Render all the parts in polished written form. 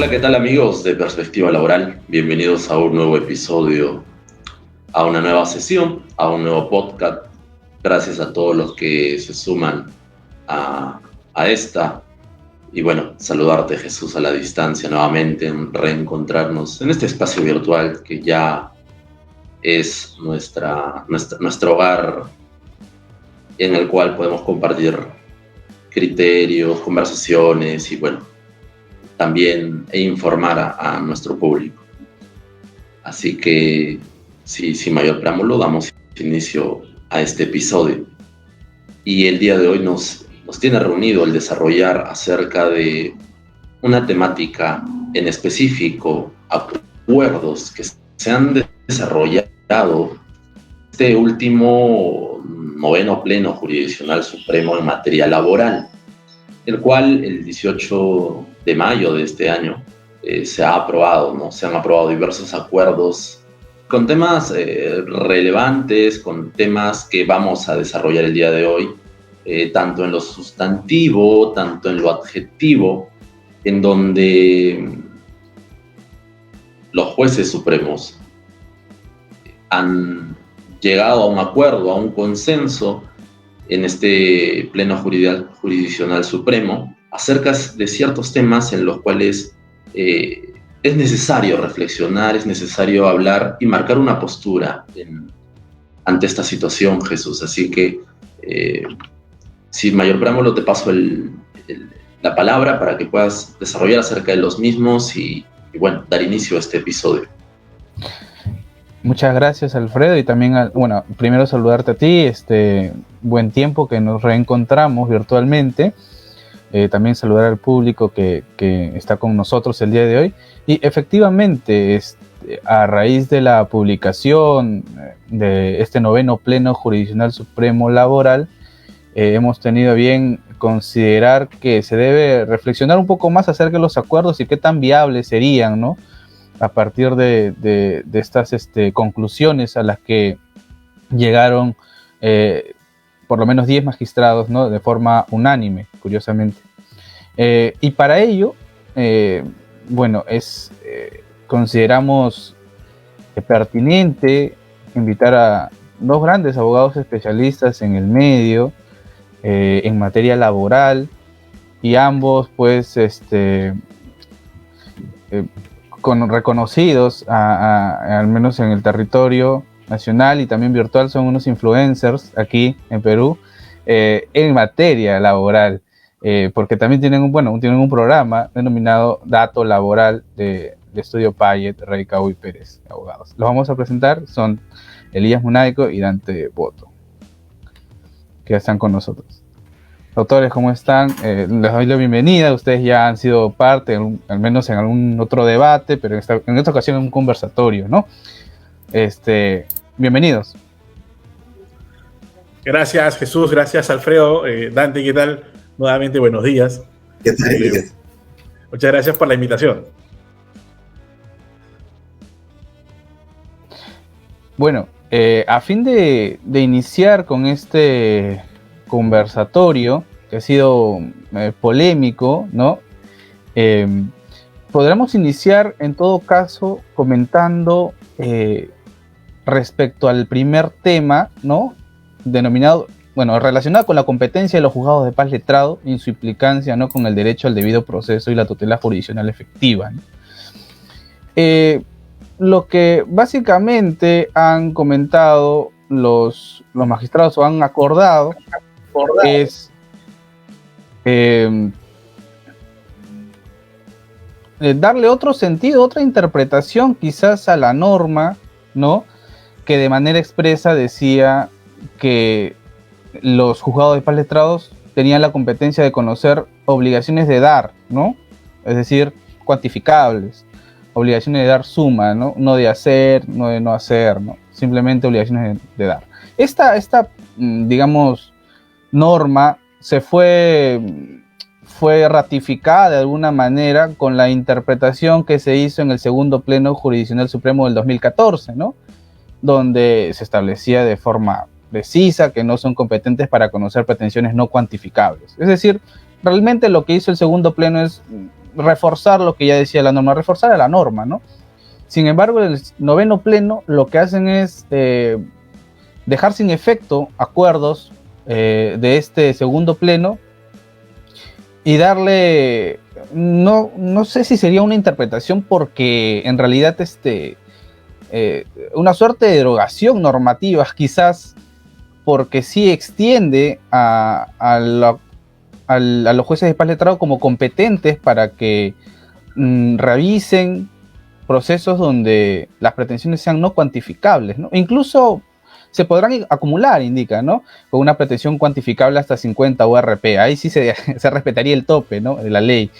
Hola, ¿qué tal amigos de Perspectiva Laboral? Bienvenidos a un nuevo episodio, a una nueva sesión, a un nuevo podcast. Gracias a todos los que se suman a esta. Y bueno, saludarte Jesús a la distancia nuevamente, reencontrarnos en este espacio virtual que ya es nuestro hogar, en el cual podemos compartir criterios, conversaciones y bueno, también informar a nuestro público. Así que, sin mayor preámbulo, damos inicio a este episodio. Y el día de hoy nos tiene reunido el desarrollar acerca de una temática en específico, acuerdos que se han desarrollado este último noveno Pleno Jurisdiccional Supremo en materia laboral, el cual el 18 de mayo de este año se ha aprobado, ¿no? Se han aprobado diversos acuerdos con temas relevantes, con temas que vamos a desarrollar el día de hoy, tanto en lo sustantivo, tanto en lo adjetivo, en donde los jueces supremos han llegado a un acuerdo, a un consenso en este Pleno Jurisdiccional Supremo acerca de ciertos temas en los cuales es necesario reflexionar, es necesario hablar y marcar una postura ante esta situación, Jesús. Así que, sin mayor preámbulo, te paso la palabra para que puedas desarrollar acerca de los mismos y bueno, dar inicio a este episodio. Muchas gracias, Alfredo, y también, primero saludarte a ti, buen tiempo que nos reencontramos virtualmente, también saludar al público que está con nosotros el día de hoy, y efectivamente, a raíz de la publicación de este noveno Pleno Jurisdiccional Supremo Laboral, hemos tenido bien considerar que se debe reflexionar un poco más acerca de los acuerdos y qué tan viables serían, ¿no?, a partir de estas conclusiones a las que llegaron por lo menos 10 magistrados, ¿no?, de forma unánime, curiosamente. Y para ello, consideramos pertinente invitar a dos grandes abogados especialistas en el medio, en materia laboral, y ambos, pues, reconocidos al menos en el territorio nacional y también virtual, son unos influencers aquí en Perú en materia laboral, porque también tienen un programa denominado Dato Laboral de Estudio Payet, Raicao y Pérez, abogados. Los vamos a presentar, son Elías Munaico y Dante Boto, que están con nosotros. Doctores, ¿cómo están? Les doy la bienvenida. Ustedes ya han sido parte, al menos en algún otro debate, pero en esta ocasión en un conversatorio, ¿no? Bienvenidos. Gracias, Jesús. Gracias, Alfredo. Dante, ¿qué tal? Nuevamente, buenos días. ¿Qué tal? Muchas gracias por la invitación. Bueno, a fin de iniciar con este conversatorio, que ha sido polémico, ¿no? Podremos iniciar en todo caso comentando respecto al primer tema, ¿no?, denominado, relacionado con la competencia de los juzgados de paz letrado y su implicancia, ¿no?, con el derecho al debido proceso y la tutela jurisdiccional efectiva, ¿no? Lo que básicamente han comentado los magistrados o han acordado es darle otro sentido, otra interpretación quizás a la norma, ¿no?, que de manera expresa decía que los juzgados de paz letrados tenían la competencia de conocer obligaciones de dar, ¿no?, es decir, cuantificables, obligaciones de dar suma, ¿no?, no de hacer, no de no hacer, ¿no?, simplemente obligaciones de dar. Esta digamos, norma se fue ratificada de alguna manera con la interpretación que se hizo en el segundo Pleno Jurisdiccional Supremo del 2014, ¿no?, donde se establecía de forma precisa que no son competentes para conocer pretensiones no cuantificables. Es decir, realmente lo que hizo el segundo Pleno es reforzar lo que ya decía la norma, reforzar a la norma, ¿no? Sin embargo, el noveno pleno lo que hacen es dejar sin efecto acuerdos de este segundo pleno y darle, no sé si sería una interpretación, porque en realidad una suerte de derogación normativa, quizás, porque sí extiende a los jueces de paz letrado como competentes para que revisen procesos donde las pretensiones sean no cuantificables, ¿no? Incluso se podrán acumular, indica, ¿no? Con una pretensión cuantificable hasta 50 URP. Ahí sí se respetaría el tope, ¿no?, de la ley.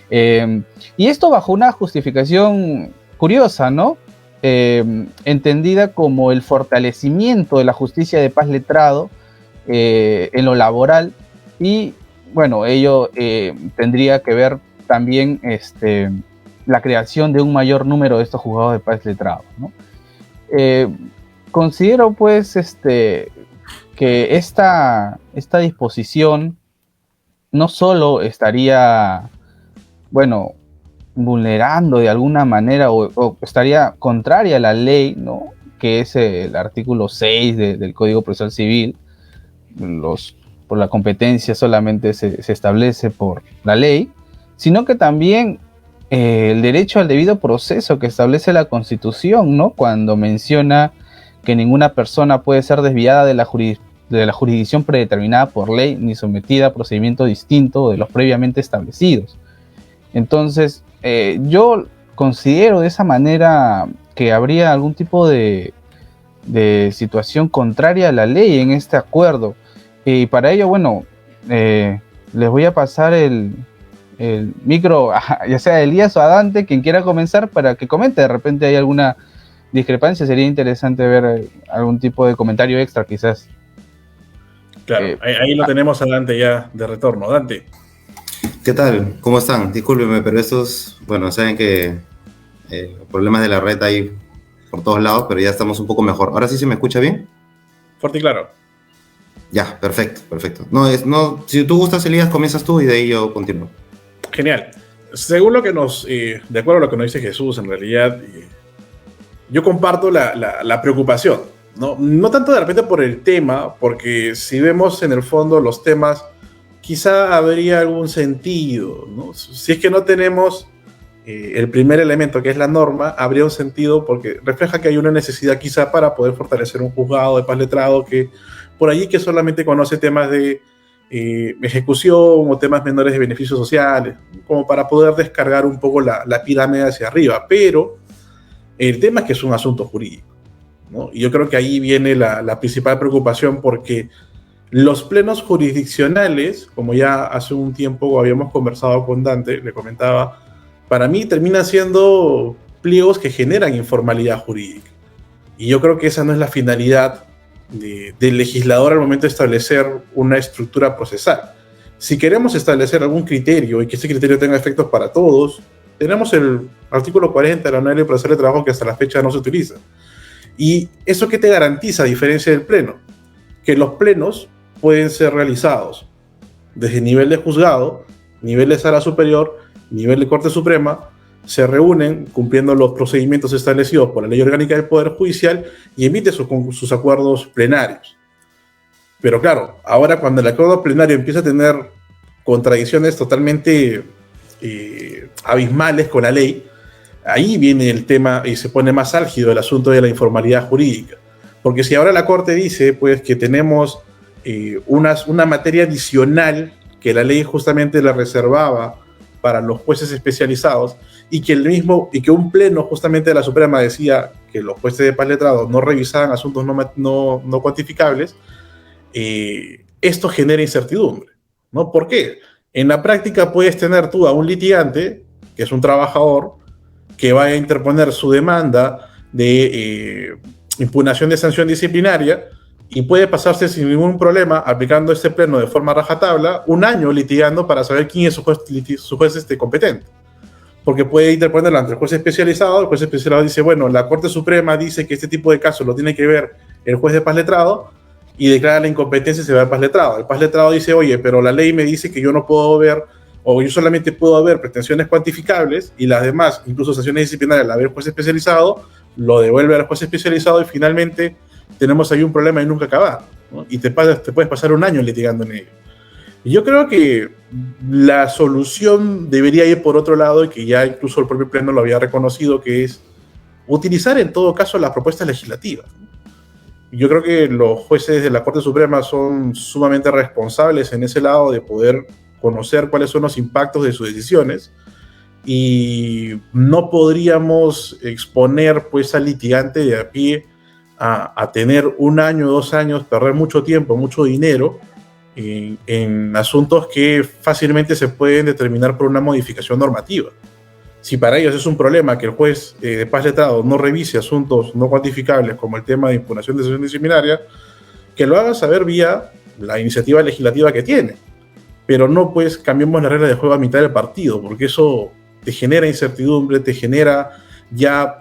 Y esto bajo una justificación curiosa, ¿no? Entendida como el fortalecimiento de la justicia de paz letrado en lo laboral, y bueno, ello tendría que ver también la creación de un mayor número de estos juzgados de paz letrados, ¿no? Considero pues que esta disposición no solo estaría, bueno, vulnerando de alguna manera o estaría contraria a la ley, ¿no?, que es el artículo 6 del Código Procesal Civil. Por la competencia solamente se establece por la ley, sino que también el derecho al debido proceso que establece la Constitución, ¿no?, cuando menciona que ninguna persona puede ser desviada de la jurisdicción predeterminada por ley ni sometida a procedimiento distinto de los previamente establecidos. Entonces, yo considero de esa manera que habría algún tipo de situación contraria a la ley en este acuerdo. Y para ello, bueno, les voy a pasar el micro, ya sea a Elías o a Dante, quien quiera comenzar, para que comente. De repente hay alguna discrepancia, sería interesante ver algún tipo de comentario extra, quizás. Claro, ahí lo tenemos a Dante ya de retorno. Dante. ¿Qué tal? ¿Cómo están? Discúlpenme, pero estos, bueno, saben que problemas de la red hay por todos lados, pero ya estamos un poco mejor. ¿Ahora sí se me escucha bien? Fuerte y claro. Ya, perfecto. No, si tú gustas, Elías, comienzas tú y de ahí yo continúo. Genial. Según lo que de acuerdo a lo que nos dice Jesús, en realidad, yo comparto la preocupación, ¿no? No tanto de repente por el tema, porque si vemos en el fondo los temas, quizá habría algún sentido, ¿no? Si es que no tenemos el primer elemento, que es la norma, habría un sentido porque refleja que hay una necesidad quizá para poder fortalecer un juzgado de paz letrado que por allí que solamente conoce temas de ejecución o temas menores de beneficios sociales, como para poder descargar un poco la pirámide hacia arriba. Pero el tema es que es un asunto jurídico, ¿no? Y yo creo que ahí viene la principal preocupación, porque los plenos jurisdiccionales, como ya hace un tiempo habíamos conversado con Dante, le comentaba, para mí terminan siendo pliegos que generan informalidad jurídica. Y yo creo que esa no es la finalidad del legislador al momento de establecer una estructura procesal. Si queremos establecer algún criterio y que ese criterio tenga efectos para todos, tenemos el artículo 40 de la Ley Procesal de Trabajo, que hasta la fecha no se utiliza. ¿Y eso qué te garantiza, a diferencia del pleno? Que los plenos pueden ser realizados desde nivel de juzgado, nivel de sala superior, nivel de Corte Suprema, se reúnen cumpliendo los procedimientos establecidos por la Ley Orgánica del Poder Judicial y emite sus acuerdos plenarios. Pero claro, ahora cuando el acuerdo plenario empieza a tener contradicciones totalmente abismales con la ley, ahí viene el tema y se pone más álgido el asunto de la informalidad jurídica. Porque si ahora la Corte dice pues, que tenemos una materia adicional que la ley justamente la reservaba para los jueces especializados, y que un pleno justamente de la Suprema decía que los jueces de paz letrados no revisaban asuntos no cuantificables, esto genera incertidumbre, ¿no? ¿Por qué? En la práctica puedes tener tú a un litigante, que es un trabajador, que vaya a interponer su demanda de impugnación de sanción disciplinaria, y puede pasarse sin ningún problema, aplicando este pleno de forma rajatabla, un año litigando para saber quién es su juez competente. Porque puede interponerlo ante el juez especializado dice, bueno, la Corte Suprema dice que este tipo de casos lo tiene que ver el juez de paz letrado, y declara la incompetencia y se va al paz letrado. El paz letrado dice, oye, pero la ley me dice que yo no puedo ver o yo solamente puedo ver pretensiones cuantificables y las demás, incluso sanciones disciplinarias, la ve el juez especializado, lo devuelve al juez especializado y finalmente tenemos ahí un problema y nunca acabar, ¿no? Y te puedes pasar un año litigando en ello. Y yo creo que la solución debería ir por otro lado, y que ya incluso el propio Pleno lo había reconocido, que es utilizar en todo caso las propuestas legislativas. Yo creo que los jueces de la Corte Suprema son sumamente responsables en ese lado de poder conocer cuáles son los impactos de sus decisiones, y no podríamos exponer pues al litigante de a pie a tener un año, 2 años, perder mucho tiempo, mucho dinero en asuntos que fácilmente se pueden determinar por una modificación normativa. Si para ellos es un problema que el juez de paz letrado no revise asuntos no cuantificables como el tema de impugnación de decisión disciplinaria, que lo haga saber vía la iniciativa legislativa que tiene. Pero no pues cambiemos las reglas de juego a mitad del partido, porque eso te genera incertidumbre, te genera ya,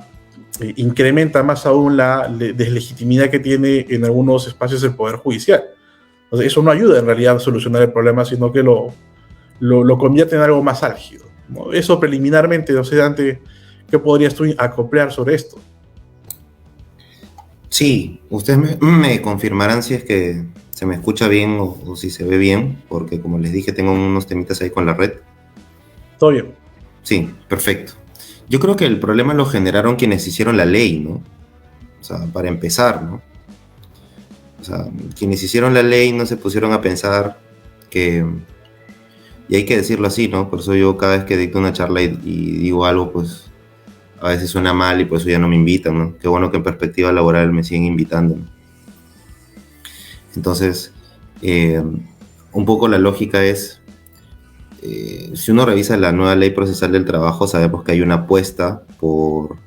incrementa más aún la deslegitimidad que tiene en algunos espacios el Poder Judicial. Entonces, eso no ayuda en realidad a solucionar el problema, sino que lo convierte en algo más álgido, ¿no? Eso preliminarmente, no sé, Dante, ¿qué podrías tú acoplar sobre esto? Sí, ustedes me confirmarán si es que se me escucha bien o si se ve bien, porque como les dije, tengo unos temitas ahí con la red. Todo bien. Sí, perfecto. Yo creo que el problema lo generaron quienes hicieron la ley, ¿no? O sea, para empezar, ¿no? O sea, quienes hicieron la ley no se pusieron a pensar que, y hay que decirlo así, ¿no? Por eso yo cada vez que dicto una charla y digo algo, pues a veces suena mal y por eso ya no me invitan, ¿no? Qué bueno que en perspectiva laboral me siguen invitando, ¿no? Entonces, un poco la lógica es, si uno revisa la nueva ley procesal del trabajo, sabemos que hay una apuesta por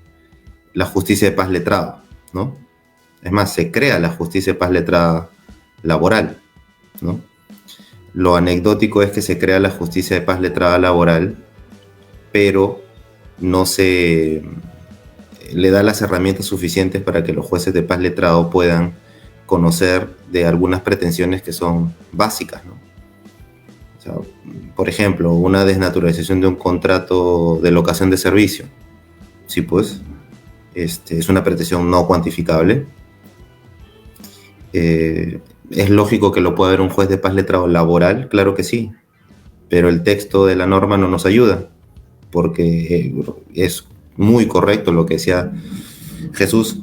la justicia de paz letrada, ¿no? Es más, se crea la justicia de paz letrada laboral, ¿no? Lo anecdótico es que se crea la justicia de paz letrada laboral, pero no se le da las herramientas suficientes para que los jueces de paz letrado puedan conocer de algunas pretensiones que son básicas, ¿no? O sea, por ejemplo, una desnaturalización de un contrato de locación de servicio. Sí, pues, es una pretensión no cuantificable. ¿Es lógico que lo pueda ver un juez de paz letrado laboral? Claro que sí, pero el texto de la norma no nos ayuda, porque es muy correcto lo que decía Jesús.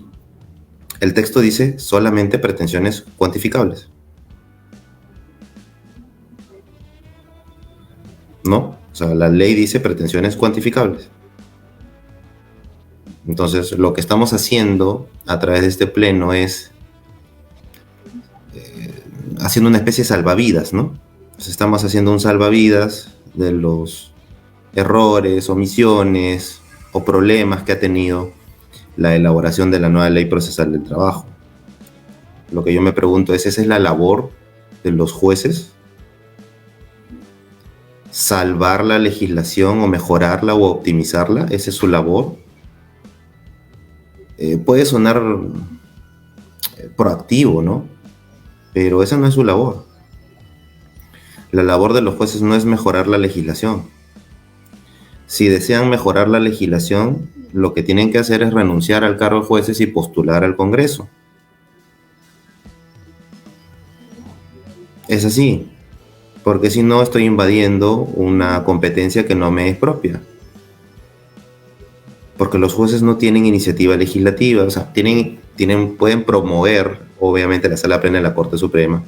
El texto dice solamente pretensiones cuantificables, ¿no? O sea, la ley dice pretensiones cuantificables. Entonces, lo que estamos haciendo a través de este pleno es haciendo una especie de salvavidas, ¿no? Entonces, estamos haciendo un salvavidas de los errores, omisiones o problemas que ha tenido la elaboración de la nueva ley procesal del trabajo. Lo que yo me pregunto es, ¿esa es la labor de los jueces? ¿Salvar la legislación o mejorarla o optimizarla? ¿Esa es su labor? Puede sonar proactivo, ¿no? Pero esa no es su labor. La labor de los jueces no es mejorar la legislación. Si desean mejorar la legislación, lo que tienen que hacer es renunciar al cargo de jueces y postular al Congreso. Es así, porque si no estoy invadiendo una competencia que no me es propia. Porque los jueces no tienen iniciativa legislativa, o sea, pueden promover, obviamente la Sala Plena de la Corte Suprema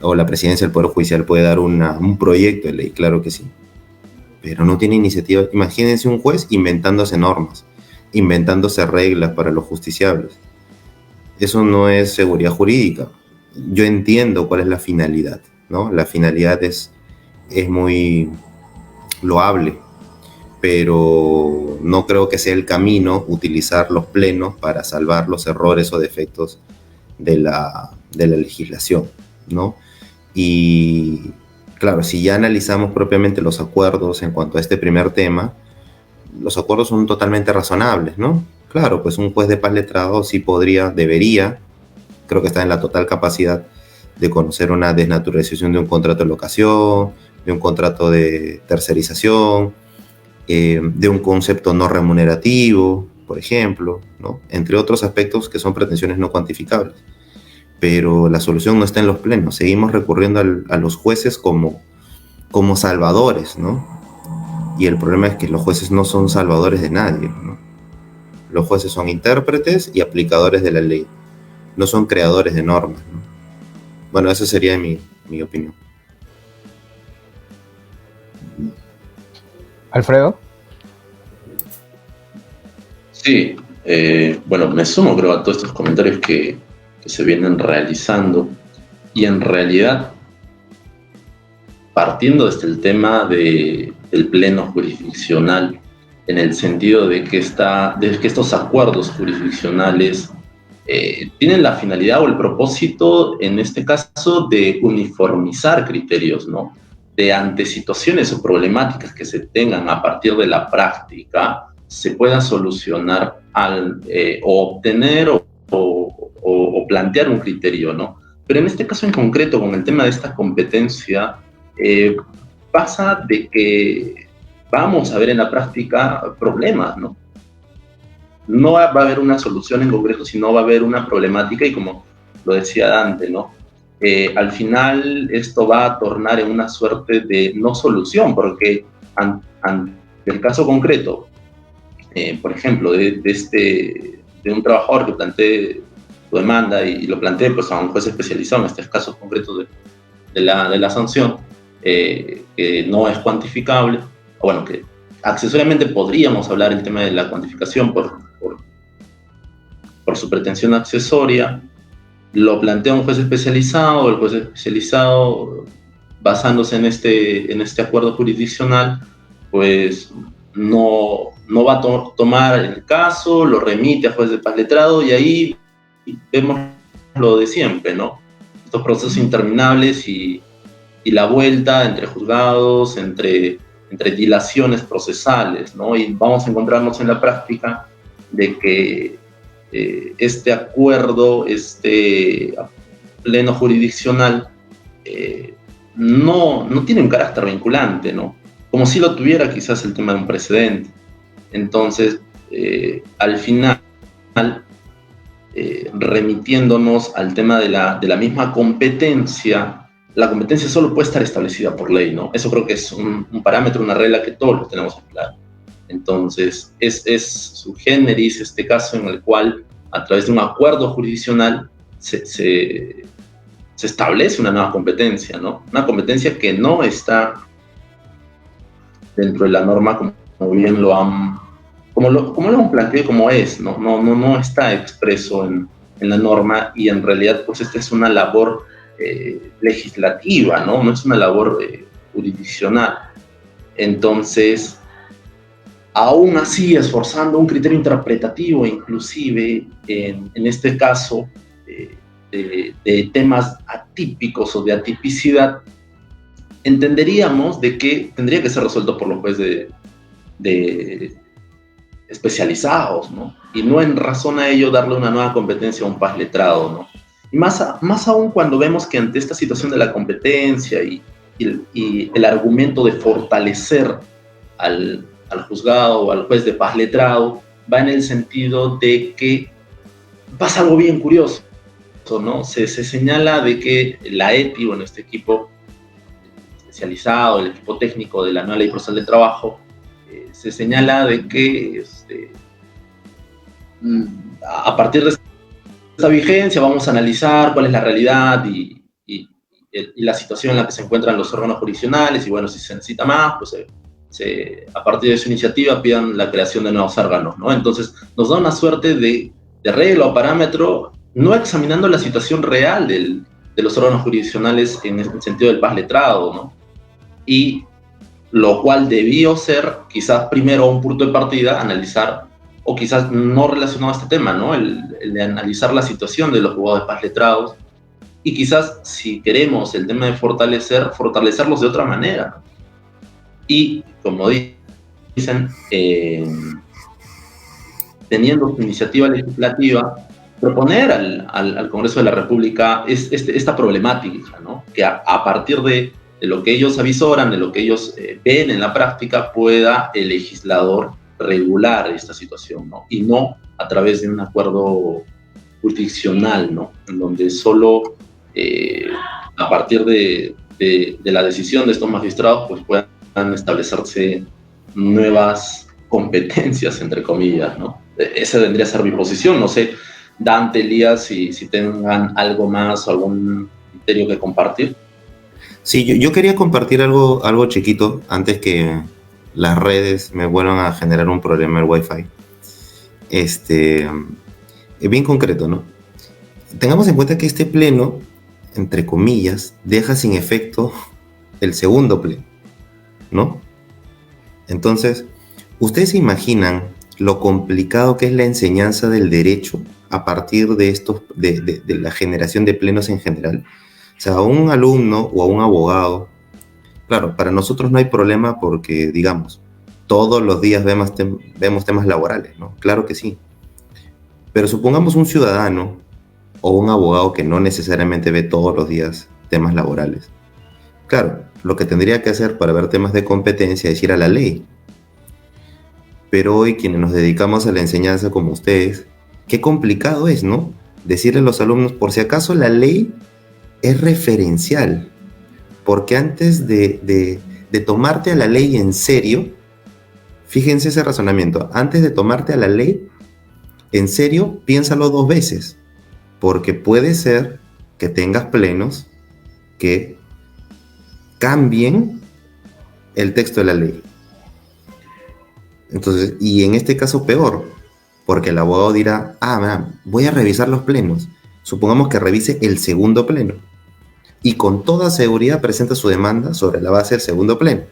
o la Presidencia del Poder Judicial puede dar un proyecto de ley, claro que sí, pero no tiene iniciativa. Imagínense un juez inventándose normas, inventándose reglas para los justiciables. Eso no es seguridad jurídica. Yo entiendo cuál es la finalidad, ¿no? La finalidad es muy loable, pero no creo que sea el camino utilizar los plenos para salvar los errores o defectos de la legislación, ¿no? Y claro, si ya analizamos propiamente los acuerdos en cuanto a este primer tema, los acuerdos son totalmente razonables, ¿no? Claro, pues un juez de paz letrado sí debería, creo que está en la total capacidad de conocer una desnaturalización de un contrato de locación, de un contrato de tercerización, de un concepto no remunerativo, por ejemplo, ¿no? Entre otros aspectos que son pretensiones no cuantificables. Pero la solución no está en los plenos. Seguimos recurriendo a los jueces como salvadores, ¿no? Y el problema es que los jueces no son salvadores de nadie, ¿no? Los jueces son intérpretes y aplicadores de la ley, no son creadores de normas, ¿no? Bueno, esa sería mi opinión. Alfredo. Sí, bueno, me sumo creo a todos estos comentarios que se vienen realizando, y en realidad partiendo desde el tema del pleno jurisdiccional, en el sentido de que estos acuerdos jurisdiccionales tienen la finalidad o el propósito, en este caso, de uniformizar criterios, ¿no? De ante situaciones o problemáticas que se tengan a partir de la práctica, se puedan solucionar o obtener o plantear un criterio, ¿no? Pero en este caso en concreto, con el tema de esta competencia, pasa de que vamos a ver en la práctica problemas, ¿no? No va a haber una solución en concreto, sino va a haber una problemática, y como lo decía Dante, ¿no? Al final esto va a tornar en una suerte de no solución, porque ante el caso concreto, por ejemplo, de un trabajador que plantee su demanda y lo plantee pues, a un juez especializado, en este caso concreto de la sanción, que no es cuantificable, o bueno, que accesoriamente podríamos hablar el tema de la cuantificación por su pretensión accesoria, lo plantea un juez especializado, el juez especializado, basándose en este acuerdo jurisdiccional, pues no va a tomar el caso, lo remite a juez de paz letrado, y ahí vemos lo de siempre, ¿no? Estos procesos interminables y la vuelta entre juzgados, entre dilaciones procesales, ¿no? Y vamos a encontrarnos en la práctica de que este acuerdo, este pleno jurisdiccional, no tiene un carácter vinculante, ¿no? Como si lo tuviera quizás el tema de un precedente. Entonces, al final, remitiéndonos al tema de la misma competencia, la competencia solo puede estar establecida por ley, ¿no? Eso creo que es un parámetro, una regla que todos lo tenemos claro. Entonces, es sui generis este caso en el cual, a través de un acuerdo jurisdiccional, se establece una nueva competencia, ¿no? Una competencia que no está dentro de la norma, como bien lo hemos planteado, como es, ¿no? No está expreso en la norma, y en realidad, pues, esta es una labor legislativa, ¿no? No es una labor jurisdiccional. Entonces, aún así, esforzando un criterio interpretativo, inclusive en este caso, de temas atípicos o de atipicidad, entenderíamos de que tendría que ser resuelto por los jueces de especializados, ¿no? Y no en razón a ello darle una nueva competencia a un paz letrado, ¿no? Y más aún cuando vemos que ante esta situación de la competencia y el argumento de fortalecer al juzgado o al juez de paz letrado, va en el sentido de que pasa algo bien curioso, ¿no? Se señala de que la ETI, bueno, este equipo especializado, el equipo técnico de la nueva ley procesal del trabajo, se señala de que a partir de esta vigencia vamos a analizar cuál es la realidad y la situación en la que se encuentran los órganos jurisdiccionales, y bueno, si se necesita más, pues a partir de su iniciativa pidan la creación de nuevos órganos, ¿no? Entonces nos da una suerte de regla o parámetro, no examinando la situación real de los órganos jurisdiccionales en el sentido del paz letrado, ¿no? Y lo cual debió ser quizás primero un punto de partida, analizar, o quizás no relacionado a este tema, ¿no? El de analizar la situación de los juzgados de paz letrados, y quizás si queremos el tema de fortalecerlos de otra manera, ¿no? Y como dicen, teniendo su iniciativa legislativa, proponer al Congreso de la República esta problemática, ¿no? Que a partir de de lo que ellos avisoran, de lo que ellos ven en la práctica, pueda el legislador regular esta situación, ¿no? Y no a través de un acuerdo jurisdiccional, ¿no? En donde solo a partir de la decisión de estos magistrados pues puedan establecerse nuevas competencias, entre comillas, ¿no? Esa vendría a ser mi posición. No sé, Dante, Elías, si tengan algo más o algún criterio que compartir. Sí, yo quería compartir algo chiquito antes que las redes me vuelvan a generar un problema el Wi-Fi. Es bien concreto, ¿no? Tengamos en cuenta que este pleno, entre comillas, deja sin efecto el segundo pleno, ¿no? Entonces, ¿ustedes se imaginan lo complicado que es la enseñanza del derecho a partir de la generación de plenos en general? O sea, a un alumno o a un abogado, claro, para nosotros no hay problema porque, digamos, todos los días vemos temas laborales, ¿no? Claro que sí. Pero supongamos un ciudadano o un abogado que no necesariamente ve todos los días temas laborales. Claro, lo que tendría que hacer para ver temas de competencia es ir a la ley. Pero hoy quienes nos dedicamos a la enseñanza como ustedes, qué complicado es, ¿no? Decirle a los alumnos, por si acaso la ley es referencial, porque antes de tomarte a la ley en serio, fíjense ese razonamiento, antes de tomarte a la ley en serio, piénsalo 2 veces, porque puede ser que tengas plenos que cambien el texto de la ley. Entonces, y en este caso peor, porque el abogado dirá, voy a revisar los plenos. Supongamos que revise el segundo pleno y con toda seguridad presenta su demanda sobre la base del segundo pleno.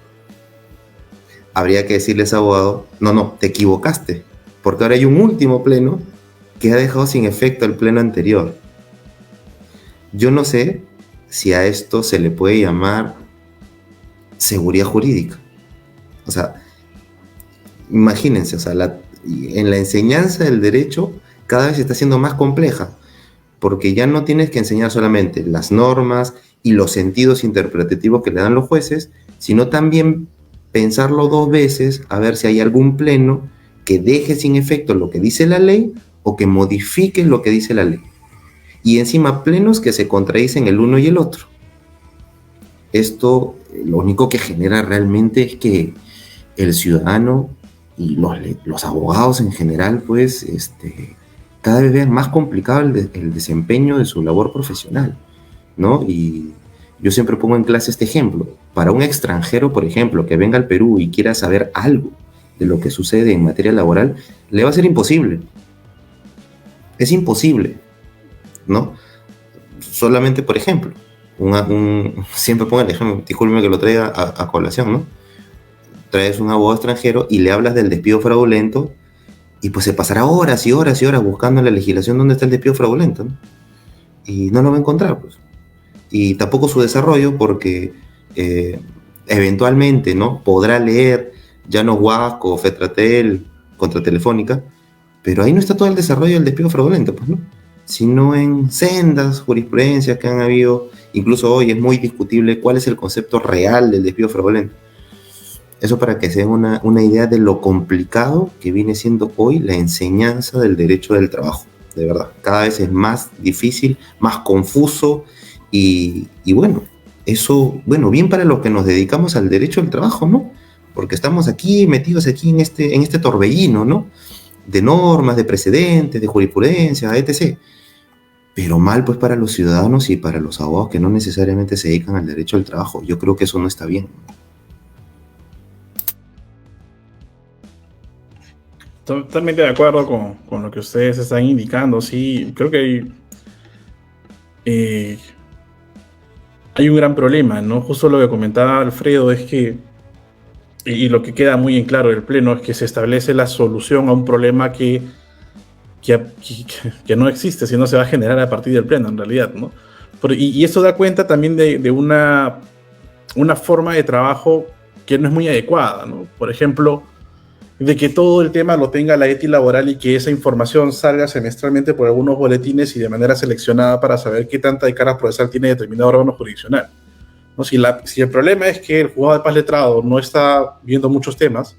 Habría que decirle a ese abogado, no, te equivocaste, porque ahora hay un último pleno que ha dejado sin efecto el pleno anterior. Yo no sé si a esto se le puede llamar seguridad jurídica. O sea, imagínense, o sea, en la enseñanza del derecho cada vez se está haciendo más compleja, porque ya no tienes que enseñar solamente las normas y los sentidos interpretativos que le dan los jueces, sino también pensarlo 2 veces a ver si hay algún pleno que deje sin efecto lo que dice la ley o que modifique lo que dice la ley. Y encima plenos que se contradicen el uno y el otro. Esto lo único que genera realmente es que el ciudadano y los abogados en general, pues, cada vez vean más complicado el desempeño de su labor profesional, ¿no? Y yo siempre pongo en clase este ejemplo. Para un extranjero, por ejemplo, que venga al Perú y quiera saber algo de lo que sucede en materia laboral, le va a ser imposible. Es imposible, ¿no? Solamente, por ejemplo, siempre pongo el ejemplo, discúlpeme que lo traiga a colación, ¿no? Traes un abogado extranjero y le hablas del despido fraudulento y pues se pasará horas y horas y horas buscando en la legislación dónde está el despido fraudulento, ¿no? Y no lo va a encontrar, pues. Y tampoco su desarrollo porque eventualmente, ¿no? Podrá leer Llanos Huasco, Fetratel, contra Telefónica, pero ahí no está todo el desarrollo del despido fraudulento, pues, ¿no? Sino en sendas jurisprudencias que han habido, incluso hoy es muy discutible cuál es el concepto real del despido fraudulento. Eso para que se den una idea de lo complicado que viene siendo hoy la enseñanza del derecho del trabajo, de verdad. Cada vez es más difícil, más confuso y bueno, eso, bueno, bien para los que nos dedicamos al derecho del trabajo, ¿no? Porque estamos aquí metidos aquí en este torbellino, ¿no? De normas, de precedentes, de jurisprudencia, etc. Pero mal pues para los ciudadanos y para los abogados que no necesariamente se dedican al derecho del trabajo. Yo creo que eso no está bien. Totalmente de acuerdo con lo que ustedes están indicando. Sí, creo que hay un gran problema, ¿no? Justo lo que comentaba Alfredo es que, y lo que queda muy en claro del Pleno, es que se establece la solución a un problema que no existe, sino se va a generar a partir del Pleno, en realidad, ¿no? Y eso da cuenta también de una forma de trabajo que no es muy adecuada, ¿no? Por ejemplo, de que todo el tema lo tenga la ETI laboral y que esa información salga semestralmente por algunos boletines y de manera seleccionada para saber qué tanta de carga procesal tiene determinado órgano jurisdiccional. ¿no? Si el problema es que el juzgado de paz letrado no está viendo muchos temas,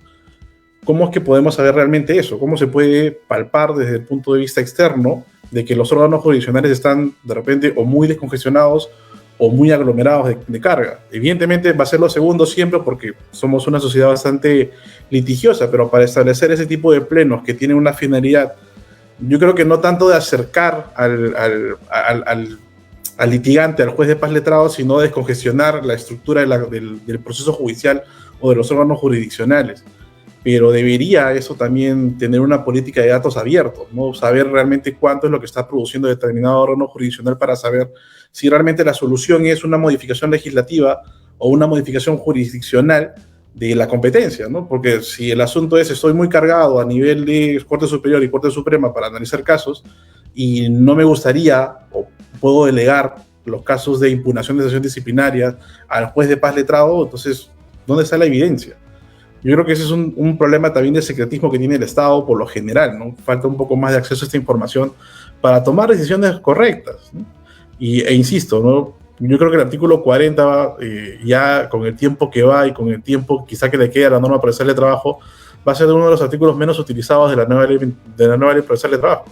¿cómo es que podemos saber realmente eso? ¿Cómo se puede palpar desde el punto de vista externo de que los órganos jurisdiccionales están de repente o muy descongestionados o muy aglomerados de carga? Evidentemente va a ser lo segundo siempre porque somos una sociedad bastante litigiosa, pero para establecer ese tipo de plenos que tienen una finalidad, yo creo que no tanto de acercar al litigante, al juez de paz letrado, sino de descongestionar la estructura del proceso judicial o de los órganos jurisdiccionales. Pero debería eso también tener una política de datos abiertos, ¿no? Saber realmente cuánto es lo que está produciendo determinado órgano jurisdiccional para saber si realmente la solución es una modificación legislativa o una modificación jurisdiccional de la competencia, ¿no? Porque si el asunto es estoy muy cargado a nivel de Corte Superior y Corte Suprema para analizar casos y no me gustaría o puedo delegar los casos de impugnación de sanción disciplinaria al juez de paz letrado, entonces, ¿dónde está la evidencia? Yo creo que ese es un problema también de secretismo que tiene el Estado por lo general, ¿no? Falta un poco más de acceso a esta información para tomar decisiones correctas, ¿no? E insisto, ¿no? Yo creo que el artículo 40, ya con el tiempo que va y con el tiempo quizá que le queda a la norma procesal de trabajo, va a ser uno de los artículos menos utilizados de la nueva ley procesal de trabajo.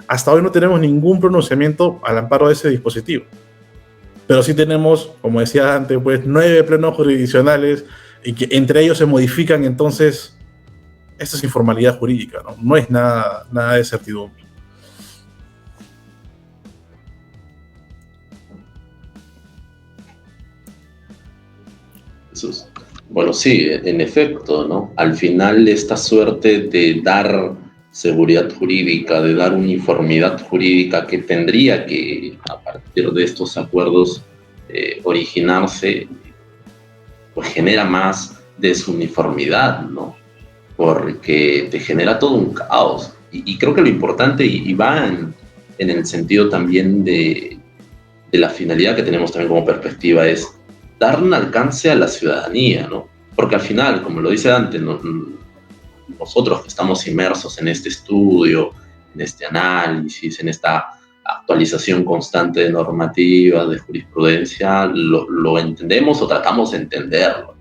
Hasta hoy no tenemos ningún pronunciamiento al amparo de ese dispositivo. Pero sí tenemos, como decía antes, pues 9 plenos jurisdiccionales y que entre ellos se modifican, entonces, esto es informalidad jurídica, ¿no? No es nada de certidumbre. Jesús. Bueno, sí, en efecto, ¿no? Al final esta suerte de dar seguridad jurídica, de dar uniformidad jurídica que tendría que, a partir de estos acuerdos, originarse, pues genera más desuniformidad, ¿no? Porque te genera todo un caos. Y creo que lo importante, y va en el sentido también de la finalidad que tenemos también como perspectiva, es dar un alcance a la ciudadanía, ¿no? Porque al final, como lo dice Dante, nosotros que estamos inmersos en este estudio, en este análisis, en esta actualización constante de normativas, de jurisprudencia, lo entendemos o tratamos de entenderlo.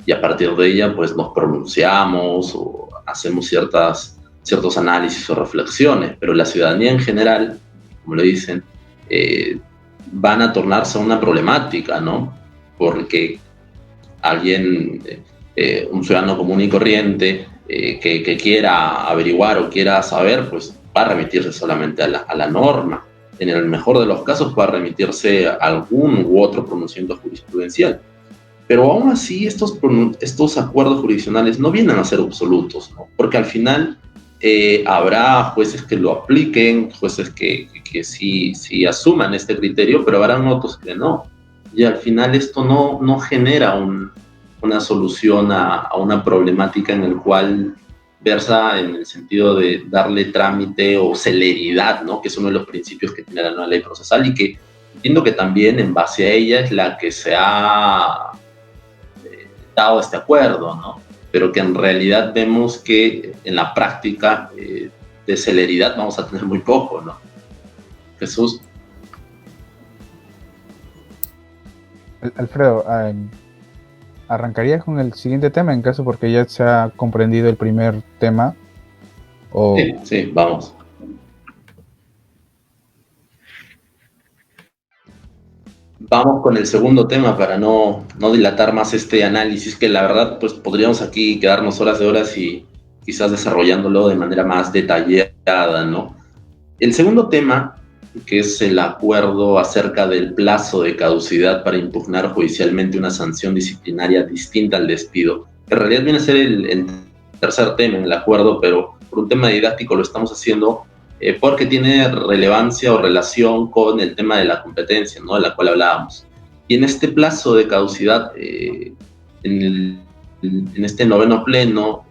Y a partir de ella, pues nos pronunciamos o hacemos ciertos análisis o reflexiones, pero la ciudadanía en general, como le dicen, van a tornarse a una problemática, ¿no? Porque alguien, un ciudadano común y corriente, que quiera averiguar o quiera saber, pues va a remitirse solamente a la norma. En el mejor de los casos va a remitirse a algún u otro pronunciamiento jurisprudencial. Pero aún así estos acuerdos jurisdiccionales no vienen a ser absolutos, ¿no? Porque al final habrá jueces que lo apliquen, jueces que sí asuman este criterio, pero habrán otros que no. Y al final esto no genera una solución a una problemática en el cual versa en el sentido de darle trámite o celeridad, ¿no? Que es uno de los principios que tiene la nueva ley procesal y que entiendo que también en base a ella es la que se ha dado este acuerdo, ¿no? Pero que en realidad vemos que en la práctica de celeridad vamos a tener muy poco, ¿no? Jesús. Alfredo, ¿arrancarías con el siguiente tema en caso porque ya se ha comprendido el primer tema? ¿O... Sí, vamos. Vamos con el segundo tema para no dilatar más este análisis, que la verdad pues podríamos aquí quedarnos horas de horas y quizás desarrollándolo de manera más detallada, ¿no? El segundo tema, que es el acuerdo acerca del plazo de caducidad para impugnar judicialmente una sanción disciplinaria distinta al despido, que en realidad viene a ser el tercer tema en el acuerdo, pero por un tema didáctico lo estamos haciendo porque tiene relevancia o relación con el tema de la competencia, ¿no? De la cual hablábamos. Y en este plazo de caducidad, en este noveno pleno,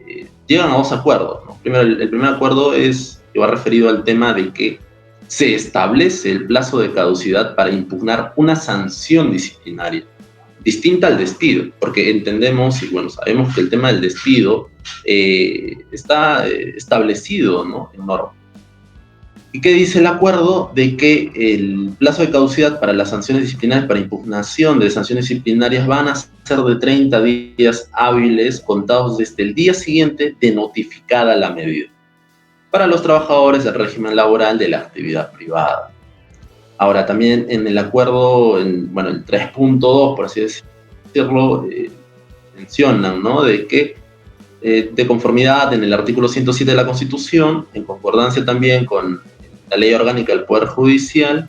llegan a dos acuerdos, ¿no? Primero, el primer acuerdo va referido al tema de que se establece el plazo de caducidad para impugnar una sanción disciplinaria distinta al despido, porque entendemos y bueno, sabemos que el tema del despido está establecido, ¿no? En norma. ¿Y qué dice el acuerdo? De que el plazo de caducidad para las sanciones disciplinarias, para impugnación de sanciones disciplinarias, van a ser de 30 días hábiles contados desde el día siguiente de notificada la medida, para los trabajadores del régimen laboral de la actividad privada. Ahora, también en el acuerdo, el 3.2, por así decirlo, mencionan, ¿no?, de que de conformidad en el artículo 107 de la Constitución, en concordancia también con la Ley Orgánica del Poder Judicial,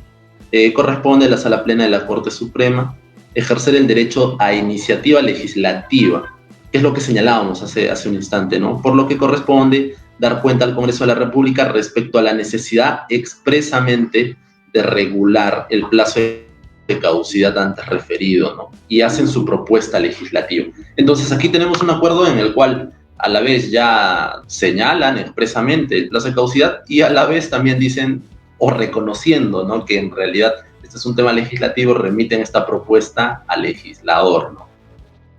corresponde a la Sala Plena de la Corte Suprema ejercer el derecho a iniciativa legislativa, que es lo que señalábamos hace un instante, ¿no? Por lo que corresponde dar cuenta al Congreso de la República respecto a la necesidad expresamente de regular el plazo de caducidad antes referido, ¿no? Y hacen su propuesta legislativa. Entonces aquí tenemos un acuerdo en el cual a la vez ya señalan expresamente el plazo de caducidad y a la vez también dicen, o reconociendo, ¿no?, que en realidad este es un tema legislativo, remiten esta propuesta al legislador, ¿no?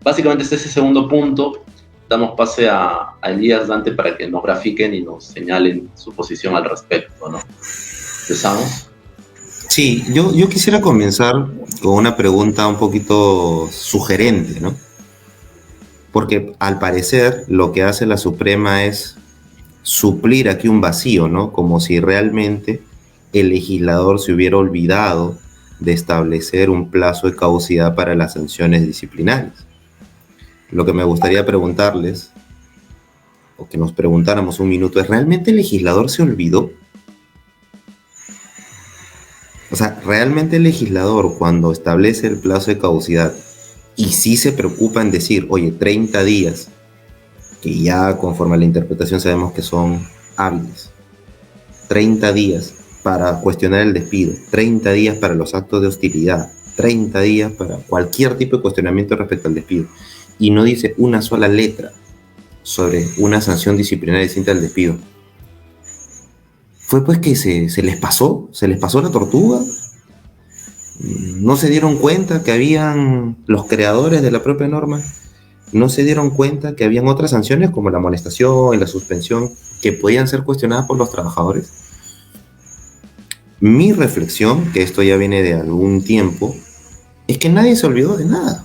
Básicamente este es ese segundo punto. Damos pase a Elías, Dante, para que nos grafiquen y nos señalen su posición al respecto, ¿no? ¿Empezamos? Sí, yo quisiera comenzar con una pregunta un poquito sugerente, ¿no? Porque al parecer lo que hace la Suprema es suplir aquí un vacío, ¿no? Como si realmente el legislador se hubiera olvidado de establecer un plazo de caducidad para las sanciones disciplinarias. Lo que me gustaría preguntarles, o que nos preguntáramos un minuto, es: ¿realmente el legislador se olvidó? O sea, ¿realmente el legislador, cuando establece el plazo de caducidad y sí se preocupa en decir, oye, 30 días, que ya conforme a la interpretación sabemos que son hábiles, 30 días para cuestionar el despido, 30 días para los actos de hostilidad, 30 días para cualquier tipo de cuestionamiento respecto al despido, y no dice una sola letra sobre una sanción disciplinaria distinta al despido? Fue pues que se les pasó la tortuga. No se dieron cuenta que habían los creadores de la propia norma, no se dieron cuenta que habían otras sanciones como la amonestación y la suspensión que podían ser cuestionadas por los trabajadores. Mi reflexión, que esto ya viene de algún tiempo, es que nadie se olvidó de nada.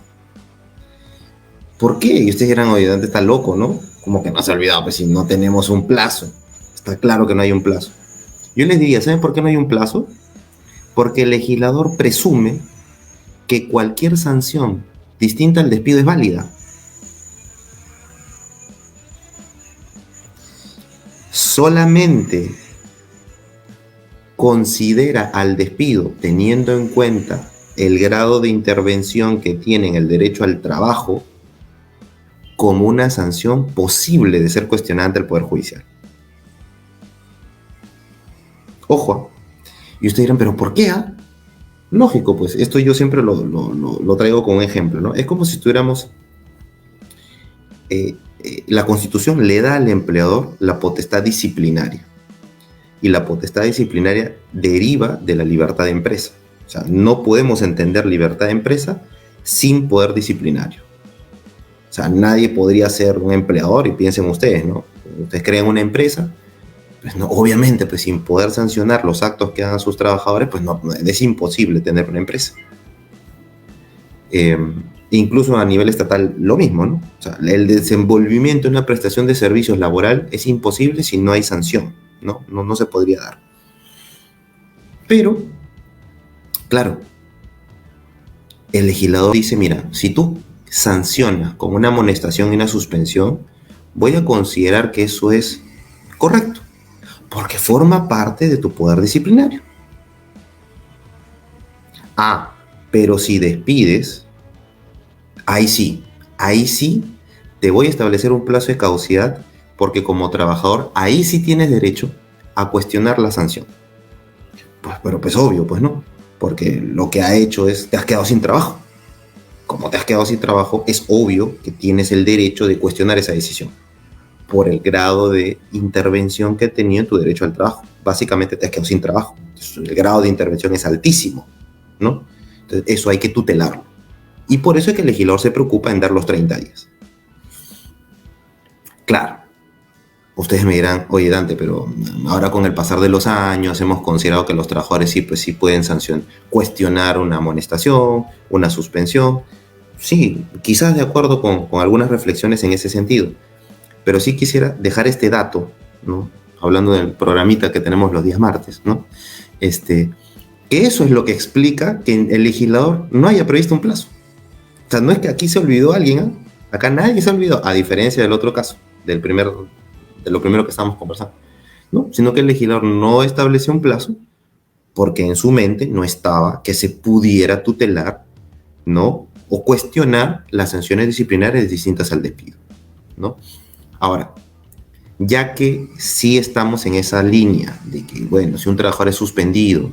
¿Por qué? Y ustedes dirán, oye, Dante está loco, ¿no? Como que no se ha olvidado, pues si no tenemos un plazo. Está claro que no hay un plazo. Yo les diría, ¿saben por qué no hay un plazo? Porque el legislador presume que cualquier sanción distinta al despido es válida. Solamente considera al despido, teniendo en cuenta el grado de intervención que tiene en el derecho al trabajo, como una sanción posible de ser cuestionada ante el Poder Judicial. Ojo, y ustedes dirán, ¿pero por qué? Lógico, pues esto yo siempre lo traigo como un ejemplo, ¿no? Es como si tuviéramos, la Constitución le da al empleador la potestad disciplinaria, y la potestad disciplinaria deriva de la libertad de empresa. O sea, no podemos entender libertad de empresa sin poder disciplinario. O sea, nadie podría ser un empleador, y piensen ustedes, ¿no? Ustedes crean una empresa, pues no, obviamente, pues sin poder sancionar los actos que hagan sus trabajadores, pues no, es imposible tener una empresa. Incluso a nivel estatal lo mismo, ¿no? O sea, el desenvolvimiento de una prestación de servicios laboral es imposible si no hay sanción, ¿no? No se podría dar. Pero, claro, el legislador dice, mira, si tú sancionas con una amonestación y una suspensión, voy a considerar que eso es correcto, porque forma parte de tu poder disciplinario. Pero si despides, ahí sí te voy a establecer un plazo de caducidad, porque como trabajador, ahí sí tienes derecho a cuestionar la sanción. Pero pues obvio, pues no, porque lo que ha hecho es, te has quedado sin trabajo. Como te has quedado sin trabajo, es obvio que tienes el derecho de cuestionar esa decisión, por el grado de intervención que ha tenido en tu derecho al trabajo. Básicamente te has quedado sin trabajo. Entonces, el grado de intervención es altísimo, ¿no? Entonces, eso hay que tutelarlo. Y por eso es que el legislador se preocupa en dar los 30 días. Claro, Ustedes me dirán, oye Dante, pero ahora con el pasar de los años hemos considerado que los trabajadores sí, pues sí pueden cuestionar una amonestación, una suspensión. Sí, quizás de acuerdo con algunas reflexiones en ese sentido, pero sí quisiera dejar este dato, ¿no? Hablando del programita que tenemos los días martes, ¿no? Que eso es lo que explica que el legislador no haya previsto un plazo. O sea, no es que aquí se olvidó alguien, ¿eh? Acá nadie se olvidó, a diferencia del otro caso, de lo primero que estábamos conversando, ¿no? Sino que el legislador no estableció un plazo porque en su mente no estaba que se pudiera tutelar, ¿no? O cuestionar las sanciones disciplinarias distintas al despido, ¿no? Ahora, ya que sí estamos en esa línea de que, bueno, si un trabajador es suspendido,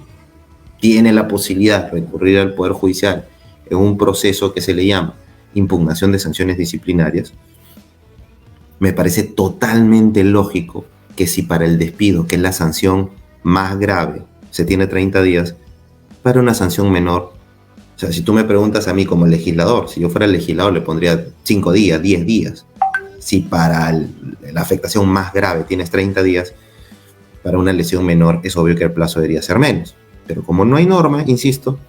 tiene la posibilidad de recurrir al Poder Judicial en un proceso que se le llama impugnación de sanciones disciplinarias, me parece totalmente lógico que si para el despido, que es la sanción más grave, se tiene 30 días, para una sanción menor, o sea, si tú me preguntas a mí como legislador, si yo fuera el legislador le pondría 5 días, 10 días. Si para la afectación más grave tienes 30 días, para una lesión menor es obvio que el plazo debería ser menos. Pero como no hay norma, insisto,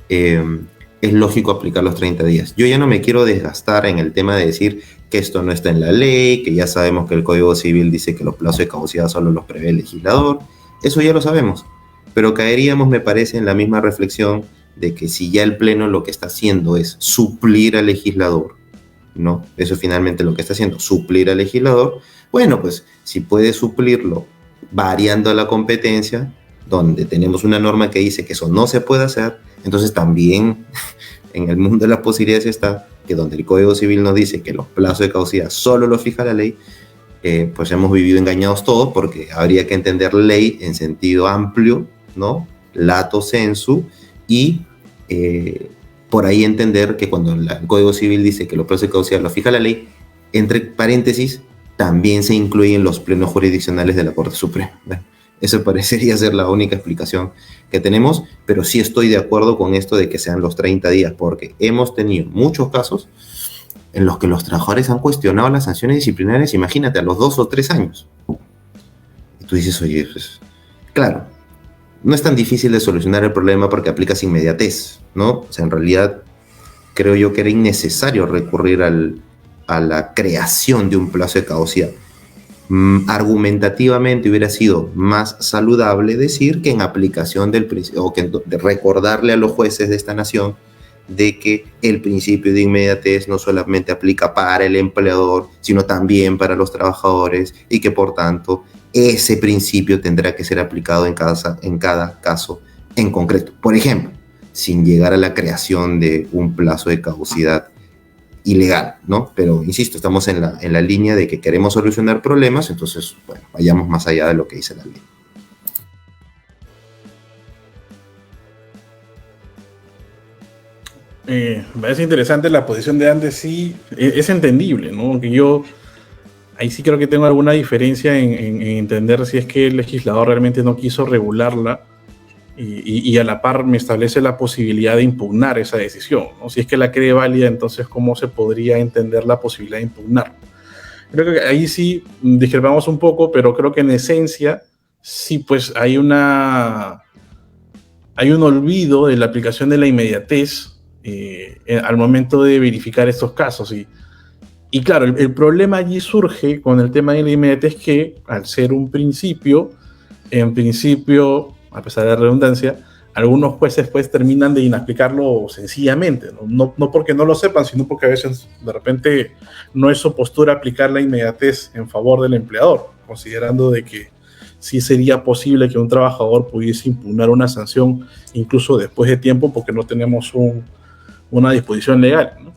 es lógico aplicar los 30 días. Yo ya no me quiero desgastar en el tema de decir que esto no está en la ley, que ya sabemos que el Código Civil dice que los plazos de caducidad solo los prevé el legislador. Eso ya lo sabemos. Pero caeríamos, me parece, en la misma reflexión de que si ya el Pleno lo que está haciendo es suplir al legislador, ¿no? Eso es finalmente lo que está haciendo, suplir al legislador. Bueno, pues si puede suplirlo variando la competencia, donde tenemos una norma que dice que eso no se puede hacer, entonces también en el mundo de las posibilidades está que donde el Código Civil nos dice que los plazos de caducidad solo los fija la ley, pues hemos vivido engañados todos, porque habría que entender ley en sentido amplio, ¿no? Lato sensu, y por ahí entender que cuando el Código Civil dice que los plazos de caducidad los fija la ley, entre paréntesis, también se incluyen los plenos jurisdiccionales de la Corte Suprema. Bueno, eso parecería ser la única explicación que tenemos, pero sí estoy de acuerdo con esto de que sean los 30 días, porque hemos tenido muchos casos en los que los trabajadores han cuestionado las sanciones disciplinarias, imagínate, a los 2 o 3 años. Y tú dices, oye, pues, claro, no es tan difícil de solucionar el problema porque aplicas inmediatez, ¿no? O sea, en realidad creo yo que era innecesario recurrir a la creación de un plazo de caducidad. Argumentativamente hubiera sido más saludable decir que en aplicación del principio, o que de recordarle a los jueces de esta nación de que el principio de inmediatez no solamente aplica para el empleador, sino también para los trabajadores, y que por tanto ese principio tendrá que ser aplicado en cada caso en concreto. Por ejemplo, sin llegar a la creación de un plazo de caducidad ilegal, ¿no? Pero, insisto, estamos en la línea de que queremos solucionar problemas, entonces, bueno, vayamos más allá de lo que dice la ley. Me parece interesante la posición de Andes, sí, es entendible, ¿no? Aunque yo ahí sí creo que tengo alguna diferencia en entender si es que el legislador realmente no quiso regularla y a la par me establece la posibilidad de impugnar esa decisión, ¿no? Si es que la cree válida, entonces ¿cómo se podría entender la posibilidad de impugnar? Creo que ahí sí discrepamos un poco, pero creo que en esencia sí, pues hay un olvido de la aplicación de la inmediatez al momento de verificar estos casos. Y claro, el problema allí surge con el tema de la inmediatez, que al ser un principio, en principio, a pesar de la redundancia, algunos jueces pues terminan de inaplicarlo sencillamente, ¿no? No porque no lo sepan, sino porque a veces de repente no es su postura aplicar la inmediatez en favor del empleador, considerando de que sí sería posible que un trabajador pudiese impugnar una sanción incluso después de tiempo, porque no tenemos una disposición legal, ¿no?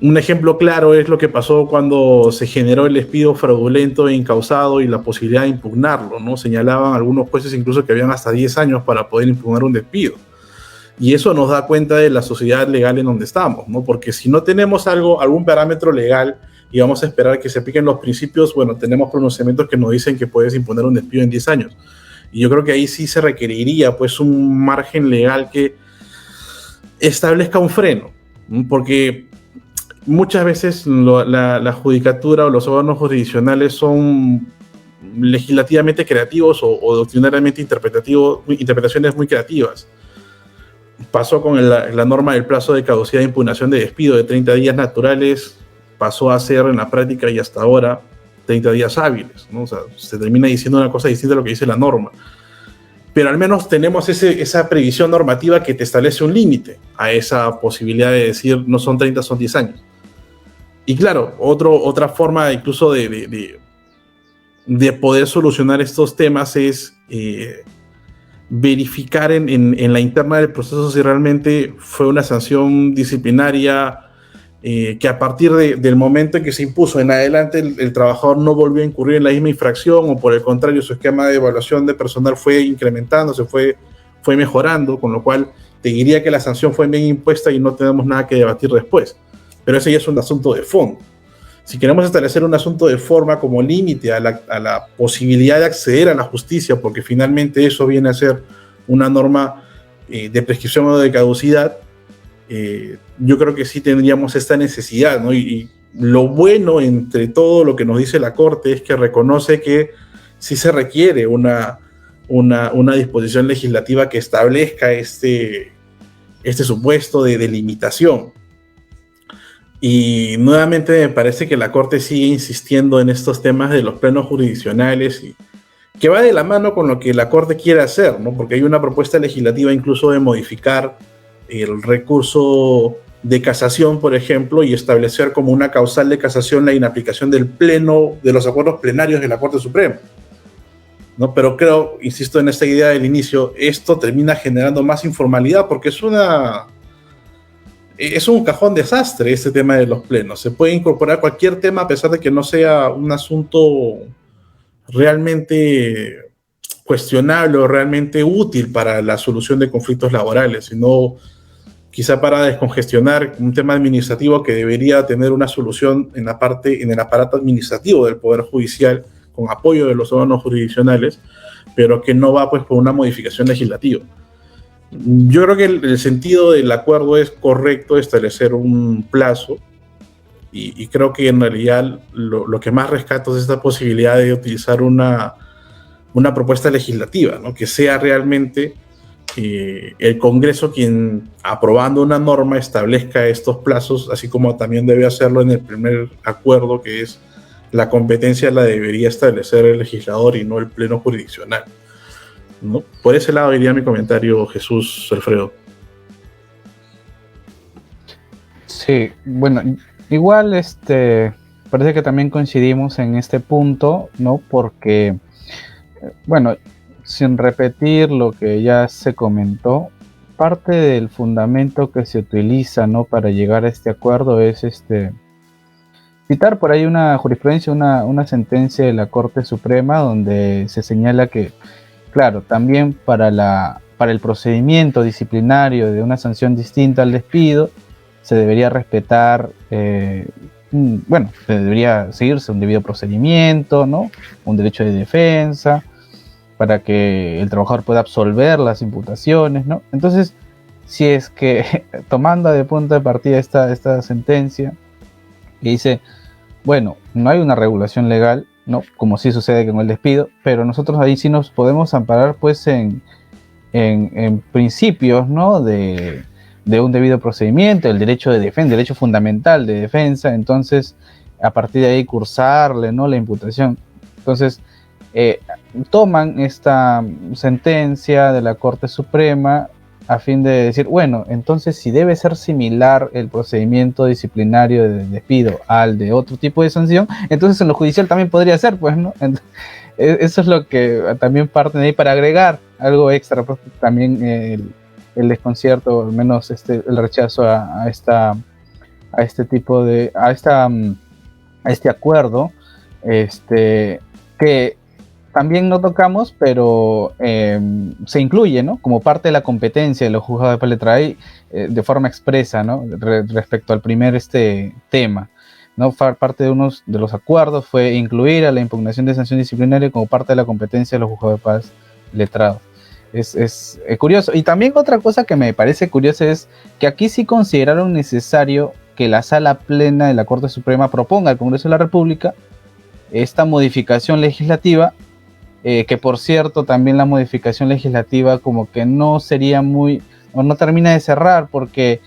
Un ejemplo claro es lo que pasó cuando se generó el despido fraudulento e incausado y la posibilidad de impugnarlo, ¿no? Señalaban algunos jueces incluso que habían hasta 10 años para poder impugnar un despido. Y eso nos da cuenta de la sociedad legal en donde estamos, ¿no? Porque si no tenemos algún parámetro legal y vamos a esperar que se apliquen los principios, bueno, tenemos pronunciamientos que nos dicen que puedes imponer un despido en 10 años. Y yo creo que ahí sí se requeriría pues un margen legal que establezca un freno, ¿no? Porque muchas veces la judicatura o los órganos jurisdiccionales son legislativamente creativos o doctrinariamente interpretaciones muy creativas. Pasó con la norma del plazo de caducidad de impugnación de despido de 30 días naturales, pasó a ser en la práctica y hasta ahora 30 días hábiles, ¿no? O sea, se termina diciendo una cosa distinta a lo que dice la norma. Pero al menos tenemos esa previsión normativa que te establece un límite a esa posibilidad de decir no son 30, son 10 años. Y claro, otra forma incluso de poder solucionar estos temas es verificar en la interna del proceso si realmente fue una sanción disciplinaria que a partir del momento en que se impuso en adelante el trabajador no volvió a incurrir en la misma infracción, o por el contrario su esquema de evaluación de personal fue incrementándose, fue mejorando, con lo cual te diría que la sanción fue bien impuesta y no tenemos nada que debatir después. Pero ese ya es un asunto de fondo. Si queremos establecer un asunto de forma como límite a la posibilidad de acceder a la justicia, porque finalmente eso viene a ser una norma de prescripción o de caducidad, yo creo que sí tendríamos esta necesidad, ¿no? Y lo bueno entre todo lo que nos dice la Corte es que reconoce que sí se requiere una disposición legislativa que establezca este supuesto de delimitación. Y nuevamente me parece que la Corte sigue insistiendo en estos temas de los plenos jurisdiccionales, y que va de la mano con lo que la Corte quiere hacer, ¿no? Porque hay una propuesta legislativa incluso de modificar el recurso de casación, por ejemplo, y establecer como una causal de casación la inaplicación del pleno, de los acuerdos plenarios de la Corte Suprema, ¿no? Pero creo, insisto en esta idea del inicio, esto termina generando más informalidad porque es un cajón desastre este tema de los plenos. Se puede incorporar cualquier tema a pesar de que no sea un asunto realmente cuestionable o realmente útil para la solución de conflictos laborales, sino quizá para descongestionar un tema administrativo que debería tener una solución en el aparato administrativo del Poder Judicial con apoyo de los órganos jurisdiccionales, pero que no va pues por una modificación legislativa. Yo creo que el sentido del acuerdo es correcto, establecer un plazo, y creo que en realidad lo que más rescato es esta posibilidad de utilizar una propuesta legislativa, ¿no? Que sea realmente el Congreso quien, aprobando una norma, establezca estos plazos, así como también debe hacerlo en el primer acuerdo, que es la competencia la debería establecer el legislador y no el pleno jurisdiccional, ¿no? Por ese lado iría mi comentario, Jesús, Alfredo. Sí, bueno, igual parece que también coincidimos en este punto, ¿no? Porque, bueno, sin repetir lo que ya se comentó, parte del fundamento que se utiliza, ¿no?, para llegar a este acuerdo es citar por ahí una jurisprudencia, una sentencia de la Corte Suprema donde se señala que, claro, también para el procedimiento disciplinario de una sanción distinta al despido se debería respetar, debería seguirse un debido procedimiento, ¿no?, un derecho de defensa, para que el trabajador pueda absolver las imputaciones, ¿no? Entonces, si es que tomando de punto de partida esta sentencia, que dice, bueno, no hay una regulación legal, ¿no?, como sí sucede con el despido, pero nosotros ahí sí nos podemos amparar pues en principios, ¿no?, de un debido procedimiento, el derecho de defensa, derecho fundamental de defensa. Entonces, a partir de ahí cursarle, ¿no?, la imputación. Entonces, toman esta sentencia de la Corte Suprema a fin de decir, bueno, entonces si debe ser similar el procedimiento disciplinario de despido al de otro tipo de sanción, entonces en lo judicial también podría ser, pues, ¿no? Eso es lo que también parte de ahí, para agregar algo extra, pues, también el desconcierto, o al menos el rechazo a este acuerdo, que también no tocamos, pero se incluye, ¿no?, como parte de la competencia de los juzgados de apel letra A, de forma expresa, ¿no?, respecto al primer tema, ¿no? Parte de uno de los acuerdos fue incluir a la impugnación de sanción disciplinaria como parte de la competencia de los juzgados de paz letrados. Es curioso. Y también otra cosa que me parece curiosa es que aquí sí consideraron necesario que la Sala Plena de la Corte Suprema proponga al Congreso de la República esta modificación legislativa, que por cierto también la modificación legislativa como que no sería muy, o no termina de cerrar, porque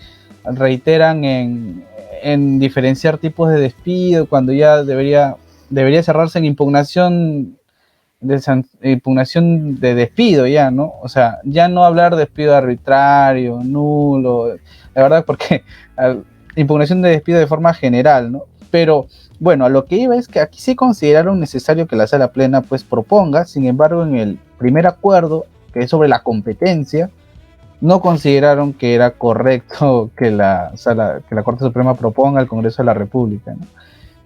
reiteran en diferenciar tipos de despido cuando ya debería cerrarse en impugnación de despido ya, ¿no? O sea, ya no hablar de despido arbitrario, nulo, la verdad, porque impugnación de despido de forma general, ¿no? Pero bueno, a lo que iba es que aquí sí consideraron necesario que la Sala Plena pues proponga. Sin embargo, en el primer acuerdo, que es sobre la competencia, no consideraron que era correcto que la Corte Suprema proponga al Congreso de la República, ¿no?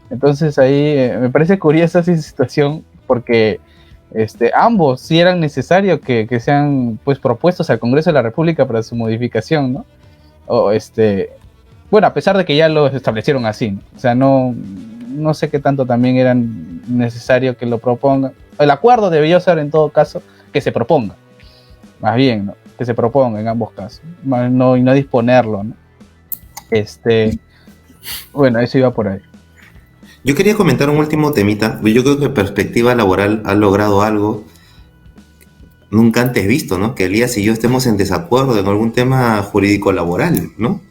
Entonces ahí me parece curiosa esa situación, porque ambos sí eran necesarios que sean pues propuestos al Congreso de la República para su modificación, ¿no? O bueno, a pesar de que ya lo establecieron así, ¿no? O sea, no sé qué tanto también era necesario que lo propongan. El acuerdo debería ser en todo caso que se proponga, más bien, ¿no? Que se proponga en ambos casos, no, y no disponerlo, ¿no? Bueno, eso iba por ahí. Yo quería comentar un último temita. Yo creo que Perspectiva Laboral ha logrado algo nunca antes visto, ¿no? Que Elías y yo estemos en desacuerdo en algún tema jurídico laboral, ¿no?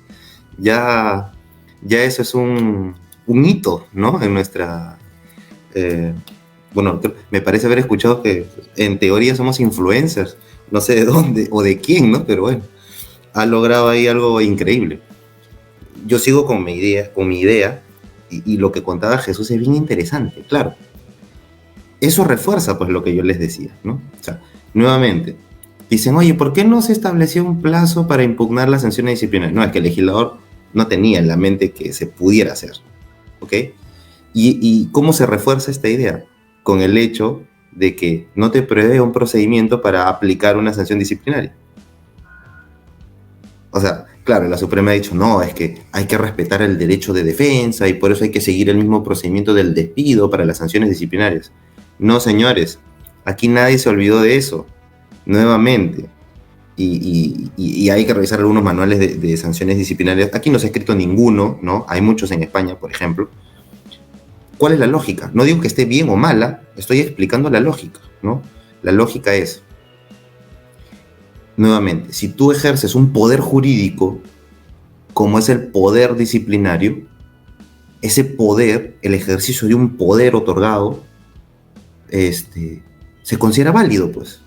Ya eso es un hito, ¿no? En nuestra... bueno, me parece haber escuchado que en teoría somos influencers, no sé de dónde o de quién, ¿no? Pero bueno, ha logrado ahí algo increíble. Yo sigo con mi idea y lo que contaba Jesús es bien interesante, claro. Eso refuerza pues lo que yo les decía, ¿no? O sea, nuevamente, dicen, oye, ¿por qué no se estableció un plazo para impugnar las sanciones disciplinarias? No, es que el legislador no tenía en la mente que se pudiera hacer, ¿ok? ¿Y cómo se refuerza esta idea? Con el hecho de que no te prevé un procedimiento para aplicar una sanción disciplinaria. O sea, claro, la Suprema ha dicho, no, es que hay que respetar el derecho de defensa y por eso hay que seguir el mismo procedimiento del despido para las sanciones disciplinarias. No, señores, aquí nadie se olvidó de eso, nuevamente. Y hay que revisar algunos manuales de sanciones disciplinarias. Aquí no se ha escrito ninguno, ¿no? Hay muchos en España, por ejemplo. ¿Cuál es la lógica? No digo que esté bien o mala, estoy explicando la lógica, ¿no? La lógica es, nuevamente, si tú ejerces un poder jurídico, como es el poder disciplinario, ese poder, el ejercicio de un poder otorgado, se considera válido, pues.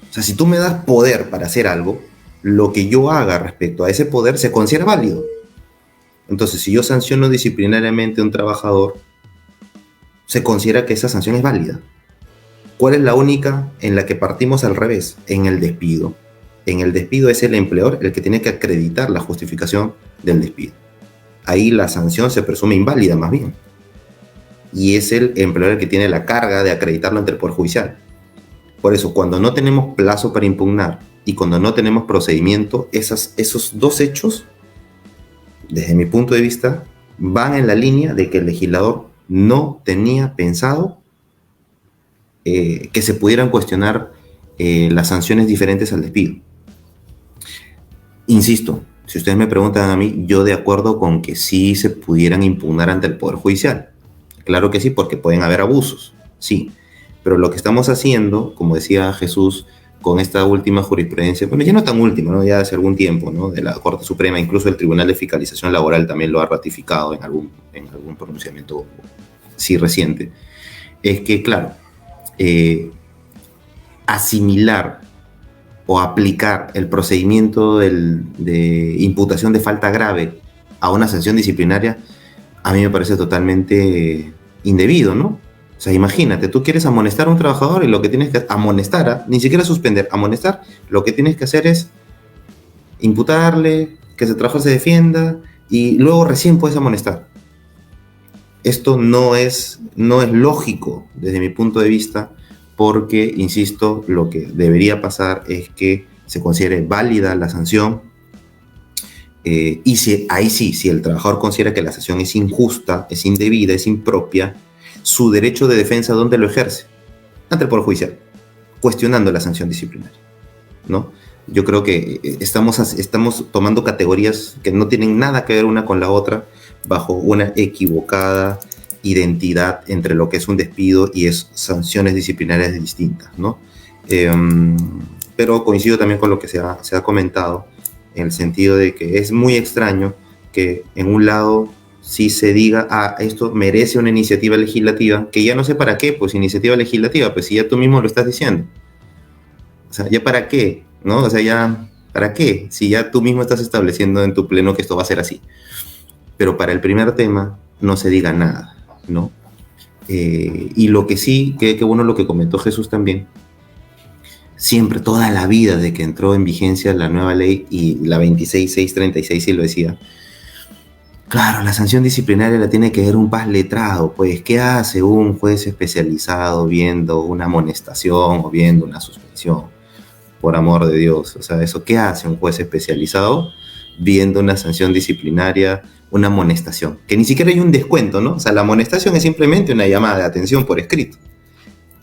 O sea, si tú me das poder para hacer algo, lo que yo haga respecto a ese poder se considera válido. Entonces, si yo sanciono disciplinariamente a un trabajador, se considera que esa sanción es válida. ¿Cuál es la única en la que partimos al revés? En el despido. En el despido es el empleador el que tiene que acreditar la justificación del despido. Ahí la sanción se presume inválida, más bien. Y es el empleador el que tiene la carga de acreditarlo ante el Poder Judicial. Por eso, cuando no tenemos plazo para impugnar y cuando no tenemos procedimiento, esos dos hechos, desde mi punto de vista, van en la línea de que el legislador no tenía pensado que se pudieran cuestionar las sanciones diferentes al despido. Insisto, si ustedes me preguntan a mí, yo de acuerdo con que sí se pudieran impugnar ante el Poder Judicial. Claro que sí, porque pueden haber abusos, sí. Pero lo que estamos haciendo, como decía Jesús, con esta última jurisprudencia, bueno, ya no tan última, ¿no? Ya hace algún tiempo, ¿no? De la Corte Suprema, incluso el Tribunal de Fiscalización Laboral también lo ha ratificado en algún pronunciamiento sí reciente, es que, claro, asimilar o aplicar el procedimiento de imputación de falta grave a una sanción disciplinaria, a mí me parece totalmente indebido, ¿no? O sea, imagínate, tú quieres amonestar a un trabajador y lo que tienes que amonestar, ni siquiera suspender, amonestar, lo que tienes que hacer es imputarle, que ese trabajador se defienda y luego recién puedes amonestar. Esto no es lógico desde mi punto de vista porque, insisto, lo que debería pasar es que se considere válida la sanción y si el trabajador considera que la sanción es injusta, es indebida, es impropia, su derecho de defensa, ¿dónde lo ejerce? Ante el Poder Judicial, cuestionando la sanción disciplinaria, ¿no? Yo creo que estamos tomando categorías que no tienen nada que ver una con la otra bajo una equivocada identidad entre lo que es un despido y es sanciones disciplinarias distintas, ¿no? Pero coincido también con lo que se ha comentado, en el sentido de que es muy extraño que en un lado sí se diga, esto merece una iniciativa legislativa, que ya no sé para qué, pues iniciativa legislativa, pues si ya tú mismo lo estás diciendo. O sea, ¿ya para qué? ¿No? O sea, ya, ¿para qué? Si ya tú mismo estás estableciendo en tu pleno que esto va a ser así. Pero para el primer tema no se diga nada, ¿no? Y lo que sí, que bueno lo que comentó Jesús también, siempre, toda la vida de que entró en vigencia la nueva ley y la 26636 sí lo decía, claro, la sanción disciplinaria la tiene que ver un paz letrado, pues, ¿qué hace un juez especializado viendo una amonestación o viendo una suspensión? Por amor de Dios, o sea, ¿eso qué hace un juez especializado viendo una sanción disciplinaria, una amonestación? Que ni siquiera hay un descuento, ¿no? O sea, la amonestación es simplemente una llamada de atención por escrito.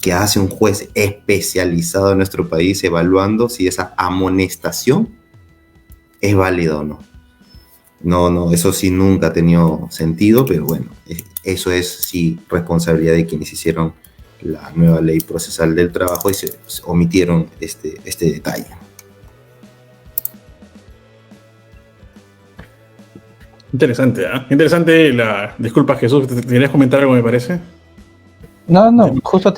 ¿Qué hace un juez especializado en nuestro país evaluando si esa amonestación es válida o no? No, eso sí nunca ha tenido sentido, pero bueno, eso es sí responsabilidad de quienes hicieron la nueva ley procesal del trabajo y se omitieron este detalle. Interesante, ¿eh? Interesante Disculpa, Jesús, ¿te querías comentar algo, me parece? No, justo...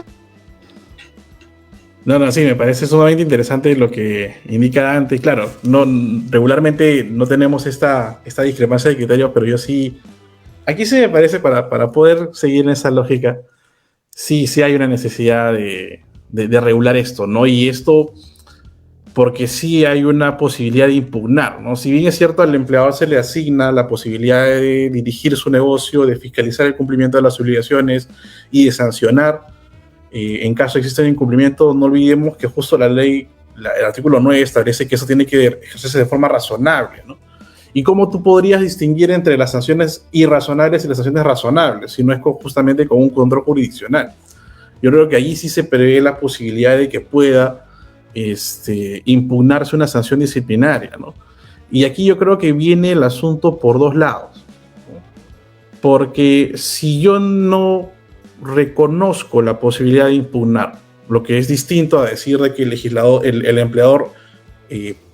No, sí, me parece sumamente interesante lo que indica Dante. Claro, regularmente no tenemos esta discrepancia de criterios, pero yo sí, aquí sí me parece, para poder seguir en esa lógica, sí hay una necesidad de regular esto, ¿no? Y esto porque sí hay una posibilidad de impugnar, ¿no? Si bien es cierto, al empleador se le asigna la posibilidad de dirigir su negocio, de fiscalizar el cumplimiento de las obligaciones y de sancionar, en caso de existir incumplimiento, no olvidemos que justo la ley, el artículo 9 establece que eso tiene que ejercerse de forma razonable, ¿no? ¿Y cómo tú podrías distinguir entre las sanciones irrazonables y las sanciones razonables si no es justamente con un control jurisdiccional? Yo creo que allí sí se prevé la posibilidad de que pueda impugnarse una sanción disciplinaria, ¿no? Y aquí yo creo que viene el asunto por dos lados, ¿no? Porque si yo no reconozco la posibilidad de impugnar, lo que es distinto a decir de que el empleador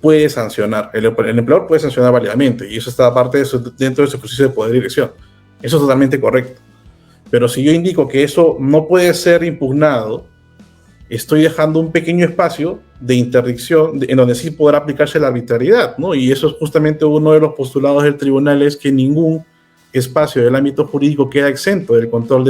puede sancionar, el empleador puede sancionar válidamente, y eso está aparte dentro de su ejercicio de poder de dirección. Eso es totalmente correcto. Pero si yo indico que eso no puede ser impugnado, estoy dejando un pequeño espacio de interdicción en donde sí podrá aplicarse la arbitrariedad, ¿no? Y eso es justamente uno de los postulados del tribunal, es que ningún espacio del ámbito jurídico queda exento del control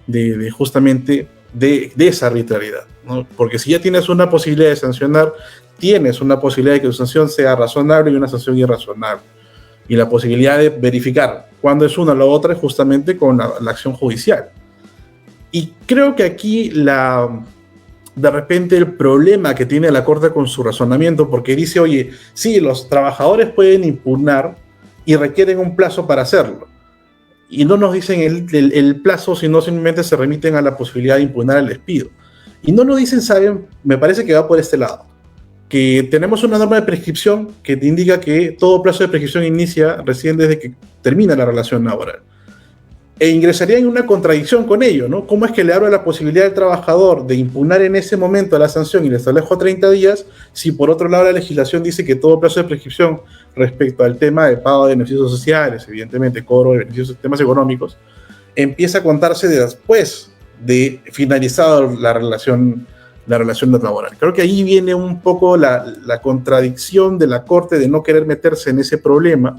de justamente de esa arbitrariedad, ¿no? Porque si ya tienes una posibilidad de sancionar, tienes una posibilidad de que tu sanción sea razonable y una sanción irrazonable. Y la posibilidad de verificar cuándo es una o la otra es justamente con la acción judicial. Y creo que aquí de repente el problema que tiene la Corte con su razonamiento, porque dice, oye, sí, los trabajadores pueden impugnar y requieren un plazo para hacerlo. Y no nos dicen el plazo, sino simplemente se remiten a la posibilidad de impugnar el despido. Y no lo dicen, ¿saben? Me parece que va por este lado. Que tenemos una norma de prescripción que te indica que todo plazo de prescripción inicia recién desde que termina la relación laboral. E ingresaría en una contradicción con ello, ¿no? ¿Cómo es que le abro la posibilidad al trabajador de impugnar en ese momento la sanción y le establezco 30 días, si por otro lado la legislación dice que todo plazo de prescripción respecto al tema de pago de beneficios sociales, evidentemente cobro de beneficios, temas económicos, empieza a contarse después de finalizada la relación laboral? Creo que ahí viene un poco la contradicción de la Corte de no querer meterse en ese problema,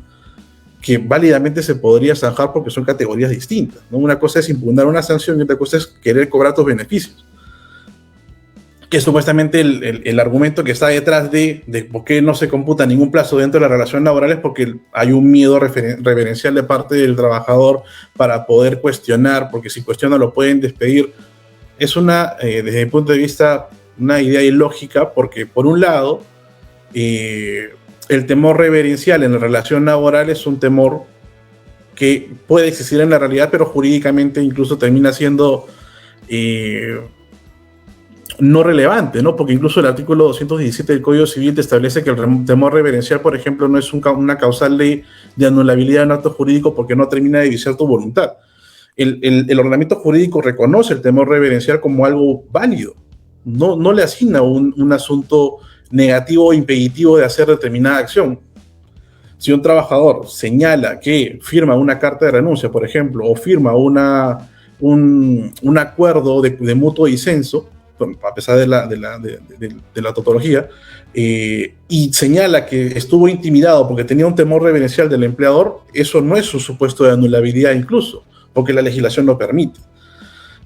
que válidamente se podría zanjar porque son categorías distintas, ¿no? Una cosa es impugnar una sanción y otra cosa es querer cobrar tus beneficios. Que es supuestamente el argumento que está detrás de por qué no se computa ningún plazo dentro de la relación laboral, es porque hay un miedo reverencial de parte del trabajador para poder cuestionar, porque si cuestiona lo pueden despedir. Es desde mi punto de vista, una idea ilógica, porque por un lado, el temor reverencial en la relación laboral es un temor que puede existir en la realidad, pero jurídicamente incluso termina siendo no relevante, ¿no? Porque incluso el artículo 217 del Código Civil te establece que el temor reverencial, por ejemplo, no es una causal de anulabilidad en acto jurídico porque no termina de viciar tu voluntad. el ordenamiento jurídico reconoce el temor reverencial como algo válido. No le asigna un asunto negativo o impeditivo de hacer determinada acción. Si un trabajador señala que firma una carta de renuncia, por ejemplo, o firma un acuerdo de mutuo disenso, a pesar de la tautología, y señala que estuvo intimidado porque tenía un temor reverencial del empleador, eso no es un supuesto de anulabilidad incluso, porque la legislación lo permite.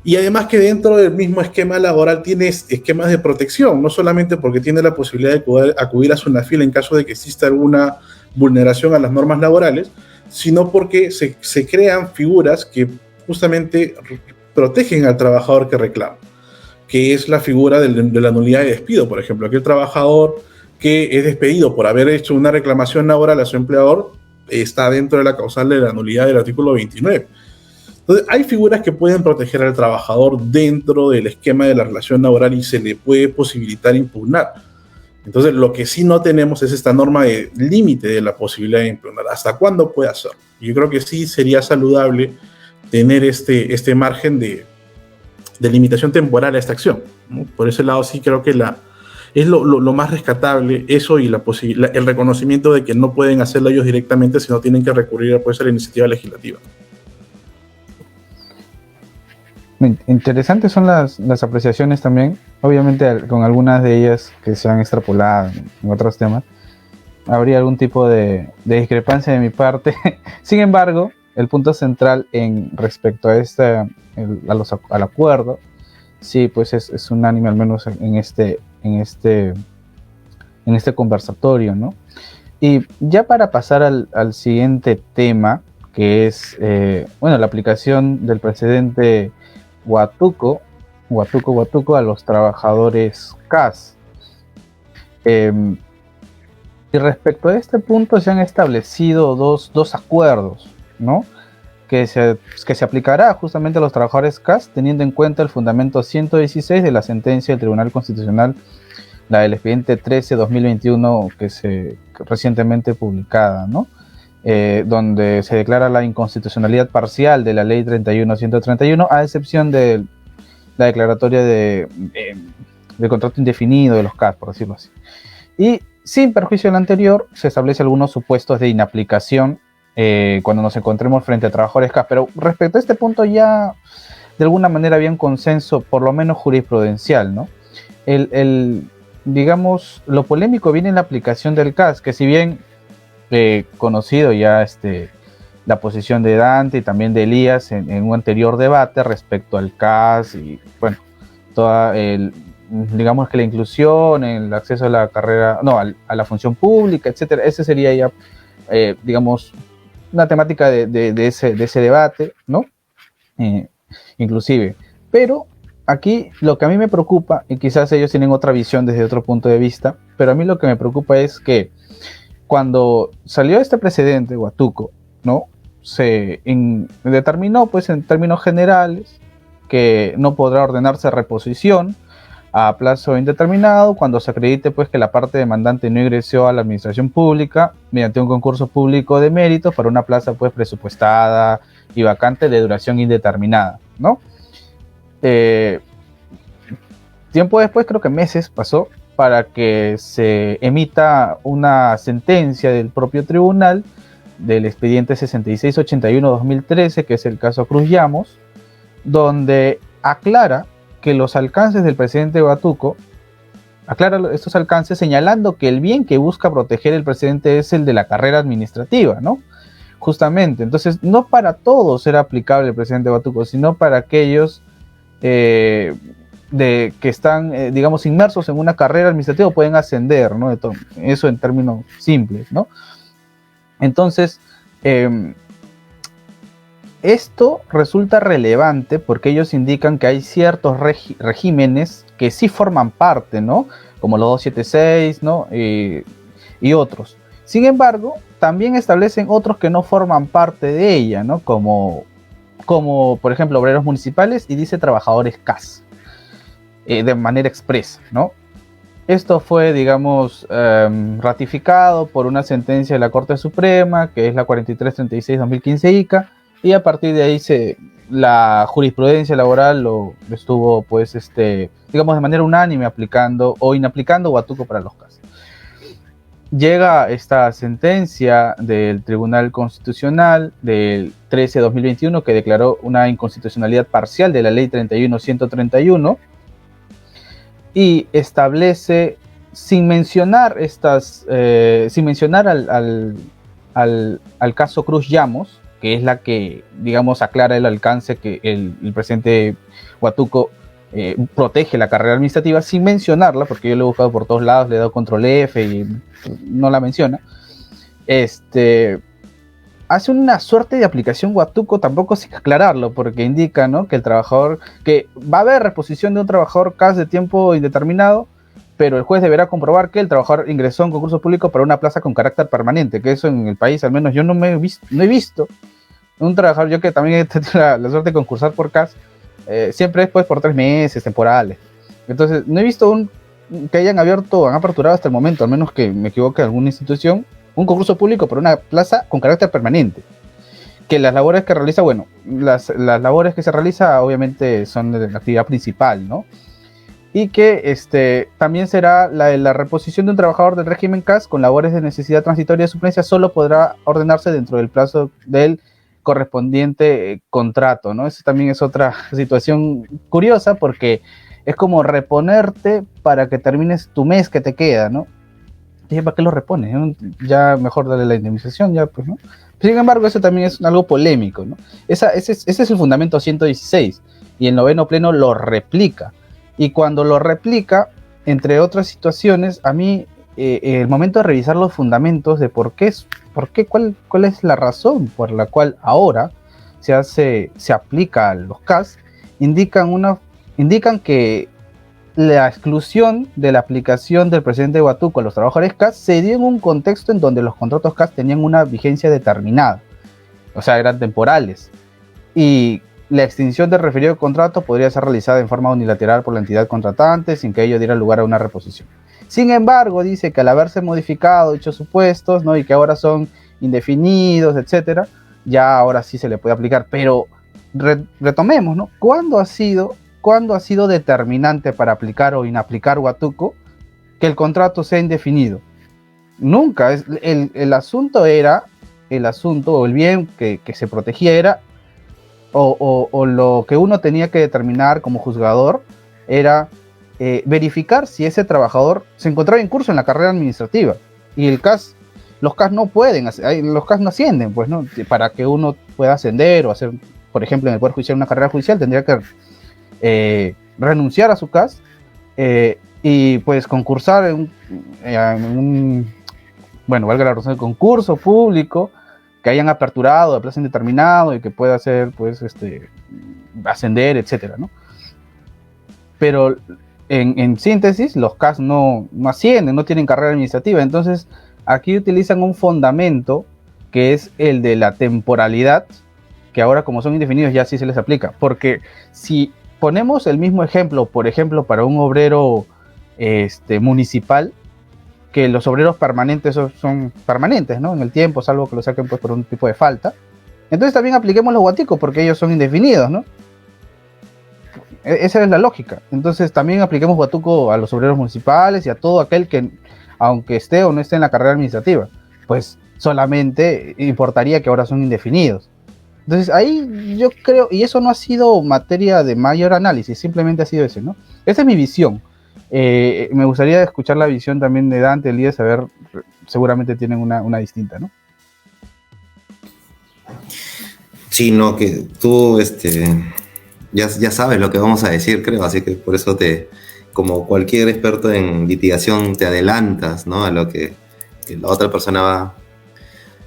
Y además que dentro del mismo esquema laboral tiene esquemas de protección, no solamente porque tiene la posibilidad de poder acudir a SUNAFIL en caso de que exista alguna vulneración a las normas laborales, sino porque se crean figuras que justamente protegen al trabajador que reclama, que es la figura de la nulidad de despido, por ejemplo. Aquel trabajador que es despedido por haber hecho una reclamación laboral a su empleador está dentro de la causal de la nulidad del artículo 29. Entonces, hay figuras que pueden proteger al trabajador dentro del esquema de la relación laboral y se le puede posibilitar impugnar. Entonces, lo que sí no tenemos es esta norma de límite de la posibilidad de impugnar. ¿Hasta cuándo puede hacerlo? Yo creo que sí sería saludable tener este margen de limitación temporal a esta acción, ¿no? Por ese lado sí creo que es lo más rescatable eso y el reconocimiento de que no pueden hacerlo ellos directamente, sino tienen que recurrir pues, a la iniciativa legislativa. Interesantes son las apreciaciones también, obviamente con algunas de ellas que se han extrapolado en otros temas, habría algún tipo de discrepancia de mi parte. Sin embargo, el punto central respecto a al acuerdo, sí, pues es unánime, al menos en este conversatorio, ¿no? Y ya para pasar al siguiente tema, que es la aplicación del precedente Watuco a los trabajadores CAS. Y respecto a este punto se han establecido dos acuerdos, ¿no? Que se aplicará justamente a los trabajadores CAS teniendo en cuenta el fundamento 116 de la sentencia del Tribunal Constitucional, la del expediente 13-2021 recientemente publicada, ¿no? Donde se declara la inconstitucionalidad parcial de la ley 31.131, a excepción de la declaratoria de contrato indefinido de los CAS, por decirlo así. Y sin perjuicio del anterior, se establece algunos supuestos de inaplicación cuando nos encontremos frente a trabajadores CAS. Pero respecto a este punto ya de alguna manera había un consenso, por lo menos jurisprudencial, ¿no? Digamos, lo polémico viene en la aplicación del CAS, que si bien conocido ya la posición de Dante y también de Elías en un anterior debate respecto al CAS y bueno, digamos que la inclusión, el acceso a la carrera, a la función pública, etcétera, ese sería ya digamos una temática de ese debate, ¿no? Inclusive, pero aquí lo que a mí me preocupa, y quizás ellos tienen otra visión desde otro punto de vista, pero a mí lo que me preocupa es que cuando salió este precedente, Watuco, ¿no? Se determinó, pues, en términos generales, que no podrá ordenarse reposición a plazo indeterminado cuando se acredite, pues, que la parte demandante no ingresó a la administración pública mediante un concurso público de méritos para una plaza, pues, presupuestada y vacante de duración indeterminada, ¿no? Tiempo después, creo que meses pasó, para que se emita una sentencia del propio tribunal del expediente 6681-2013, que es el caso Cruz Llamos, donde aclara que los alcances del presidente Watuco, aclara estos alcances señalando que el bien que busca proteger el presidente es el de la carrera administrativa, ¿no? Justamente, entonces no para todos era aplicable el presidente Watuco, sino para aquellos que están, digamos, inmersos en una carrera administrativa, pueden ascender, ¿no? Eso en términos simples, ¿no? Entonces, esto resulta relevante porque ellos indican que hay ciertos regímenes que sí forman parte, ¿no? Como los 276, ¿no? Y otros. Sin embargo, también establecen otros que no forman parte de ella, ¿no? Como por ejemplo, obreros municipales, y dice trabajadores CAS. De manera expresa, ¿no? Esto fue, digamos, ratificado por una sentencia de la Corte Suprema, que es la 4336-2015 ICA, y a partir de ahí la jurisprudencia laboral lo estuvo, pues, digamos, de manera unánime aplicando o inaplicando Huatuco para los casos. Llega esta sentencia del Tribunal Constitucional del 13/2021 que declaró una inconstitucionalidad parcial de la Ley 31.131 y establece, sin mencionar al caso Cruz Llamos, que es la que, digamos, aclara el alcance que el presidente Huatuco protege la carrera administrativa, sin mencionarla, porque yo lo he buscado por todos lados, le he dado control F y no la menciona. Hace una suerte de aplicación Huatuco, tampoco sin aclararlo, porque indica, ¿no?, que el trabajador, que va a haber reposición de un trabajador CAS de tiempo indeterminado, pero el juez deberá comprobar que el trabajador ingresó a un concurso público para una plaza con carácter permanente, que eso en el país, al menos yo no he visto un trabajador, yo que también he tenido la suerte de concursar por CAS, siempre es pues por 3 meses, temporales. Entonces, no he visto que han aperturado hasta el momento, al menos que me equivoque, alguna institución, un concurso público para una plaza con carácter permanente. Que las labores que realiza, bueno, las labores que se realiza obviamente son de la actividad principal, ¿no? Y que también será la reposición de un trabajador del régimen CAS con labores de necesidad transitoria de suplencia, solo podrá ordenarse dentro del plazo del correspondiente contrato, ¿no? Eso también es otra situación curiosa, porque es como reponerte para que termines tu mes que te queda, ¿no? Y ¿para qué lo repones? ¿No? Ya mejor darle la indemnización, ya pues, ¿no? Sin embargo, eso también es algo polémico, ¿no? Ese es el fundamento 116, y el noveno pleno lo replica. Y cuando lo replica, entre otras situaciones, a mí, el momento de revisar los fundamentos de cuál es la razón por la cual ahora se aplica a los CAS, indican que la exclusión de la aplicación del presidente Huatuco a los trabajadores CAS se dio en un contexto en donde los contratos CAS tenían una vigencia determinada, o sea, eran temporales, y la extinción del referido contrato podría ser realizada en forma unilateral por la entidad contratante sin que ello diera lugar a una reposición. Sin embargo, dice que al haberse modificado dichos supuestos, ¿no?, y que ahora son indefinidos, etcétera, ya ahora sí se le puede aplicar. Pero retomemos, ¿no? ¿Cuándo ha sido determinante para aplicar o inaplicar Huatuco que el contrato sea indefinido? Nunca. El asunto o el bien que se protegía era, o lo que uno tenía que determinar como juzgador era verificar si ese trabajador se encontraba en curso en la carrera administrativa. Y los CAS no pueden, los CAS no ascienden, pues, ¿no? Para que uno pueda ascender o hacer, por ejemplo, en el Poder Judicial una carrera judicial, tendría que renunciar a su CAS y pues concursar en un, bueno, valga la razón, concurso público que hayan aperturado de plazo indeterminado y que pueda hacer, pues, ascender, etcétera, ¿no? Pero en síntesis, los CAS no ascienden, no tienen carrera administrativa. Entonces, aquí utilizan un fundamento que es el de la temporalidad, que ahora, como son indefinidos, ya sí se les aplica. Porque si ponemos el mismo ejemplo, por ejemplo, para un obrero municipal, que los obreros permanentes son permanentes, ¿no?, en el tiempo, salvo que lo saquen pues por un tipo de falta. Entonces también apliquemos los Huaticos, porque ellos son indefinidos, ¿no? Esa es la lógica. Entonces también apliquemos Huatuco a los obreros municipales y a todo aquel que, aunque esté o no esté en la carrera administrativa, pues solamente importaría que ahora son indefinidos. Entonces ahí yo creo, y eso no ha sido materia de mayor análisis, simplemente ha sido ese, ¿no? Esa es mi visión. Me gustaría escuchar la visión también de Dante, Elías, a ver, seguramente tienen una distinta, ¿no? Sí, no, que tú ya sabes lo que vamos a decir, creo, así que por eso como cualquier experto en litigación, te adelantas, ¿no?, a lo que la otra persona va.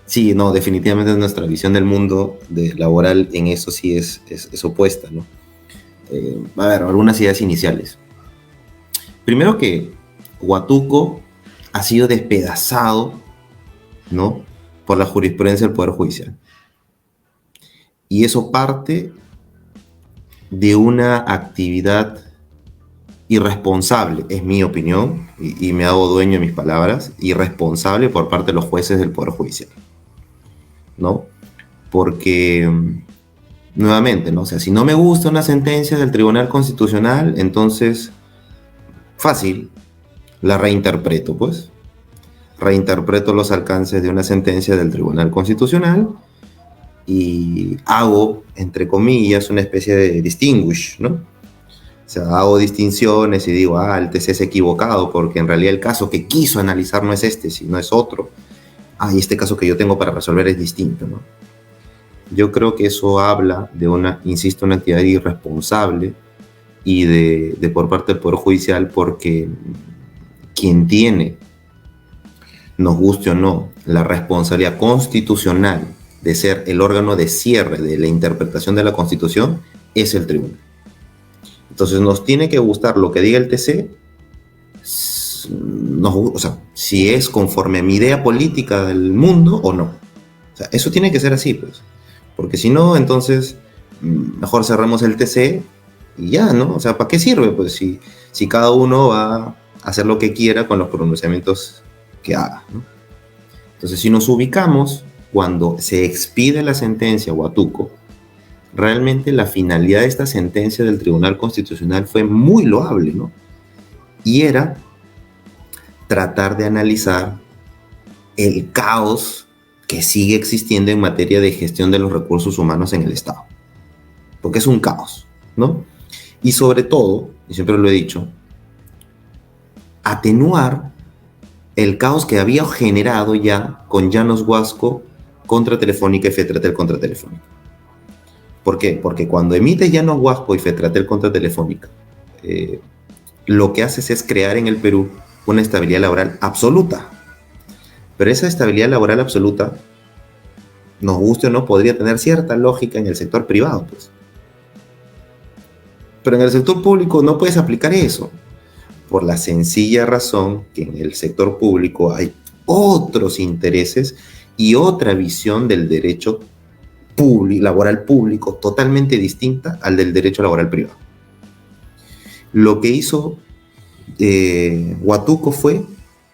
Sí, no, definitivamente nuestra visión del mundo laboral en eso sí es opuesta, ¿no? A ver, algunas ideas iniciales. Primero, que Huatuco ha sido despedazado, ¿no?, por la jurisprudencia del Poder Judicial. Y eso parte de una actividad irresponsable, es mi opinión, y me hago dueño de mis palabras, irresponsable por parte de los jueces del Poder Judicial, ¿no? Porque nuevamente, ¿no? O sea, si no me gusta una sentencia del Tribunal Constitucional, entonces, fácil, la reinterpreto, pues. Reinterpreto los alcances de una sentencia del Tribunal Constitucional y hago, entre comillas, una especie de distinguish, ¿no? O sea, hago distinciones y digo, el TC es equivocado porque en realidad el caso que quiso analizar no es este, sino es otro. Y este caso que yo tengo para resolver es distinto, ¿no? Yo creo que eso habla de una actividad irresponsable y de por parte del Poder Judicial, porque quien tiene, nos guste o no, la responsabilidad constitucional de ser el órgano de cierre de la interpretación de la Constitución es el tribunal. Entonces nos tiene que gustar lo que diga el TC, o sea, si es conforme a mi idea política del mundo o no. O sea, eso tiene que ser así, pues. Porque si no, entonces mejor cerramos el TC y ya, ¿no? O sea, ¿para qué sirve? Pues si cada uno va a hacer lo que quiera con los pronunciamientos que haga, ¿no? Entonces, si nos ubicamos cuando se expide la sentencia Huátuco, realmente la finalidad de esta sentencia del Tribunal Constitucional fue muy loable, ¿no? Y era tratar de analizar el caos que sigue existiendo en materia de gestión de los recursos humanos en el Estado. Porque es un caos, ¿no? Y sobre todo, y siempre lo he dicho, atenuar el caos que había generado ya con Llanos Huasco contra Telefónica y Fetratel contra Telefónica. ¿Por qué? Porque cuando emite Llanos Huasco y Fetratel contra Telefónica, lo que haces es crear en el Perú una estabilidad laboral absoluta. Pero esa estabilidad laboral absoluta, nos guste o no, podría tener cierta lógica en el sector privado, pues. Pero en el sector público no puedes aplicar eso, por la sencilla razón que en el sector público hay otros intereses y otra visión del derecho laboral público totalmente distinta al del derecho laboral privado. Lo que hizo Huátuco fue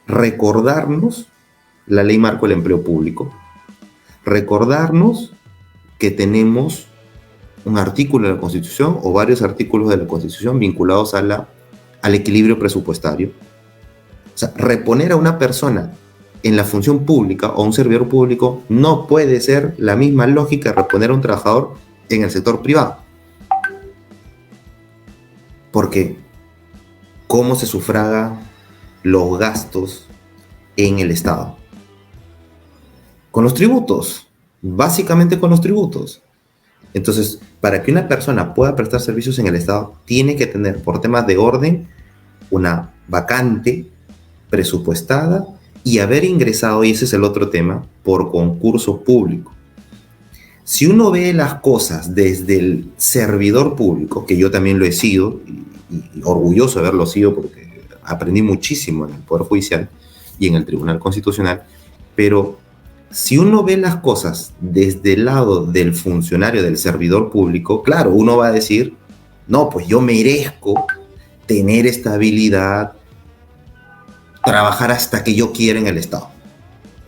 recordarnos la ley marco del empleo público, recordarnos que tenemos un artículo de la Constitución o varios artículos de la Constitución vinculados al equilibrio presupuestario. O sea, reponer a una persona en la función pública o a un servidor público no puede ser la misma lógica de reponer a un trabajador en el sector privado. Porque ¿cómo se sufragan los gastos en el Estado? Con los tributos, básicamente con los tributos. Entonces, para que una persona pueda prestar servicios en el Estado, tiene que tener, por temas de orden, una vacante presupuestada y haber ingresado, y ese es el otro tema, por concurso público. Si uno ve las cosas desde el servidor público, que yo también lo he sido, y orgulloso de haberlo sido porque aprendí muchísimo en el Poder Judicial y en el Tribunal Constitucional, pero si uno ve las cosas desde el lado del funcionario, del servidor público, claro, uno va a decir, no, pues yo merezco tener estabilidad, trabajar hasta que yo quiera en el Estado.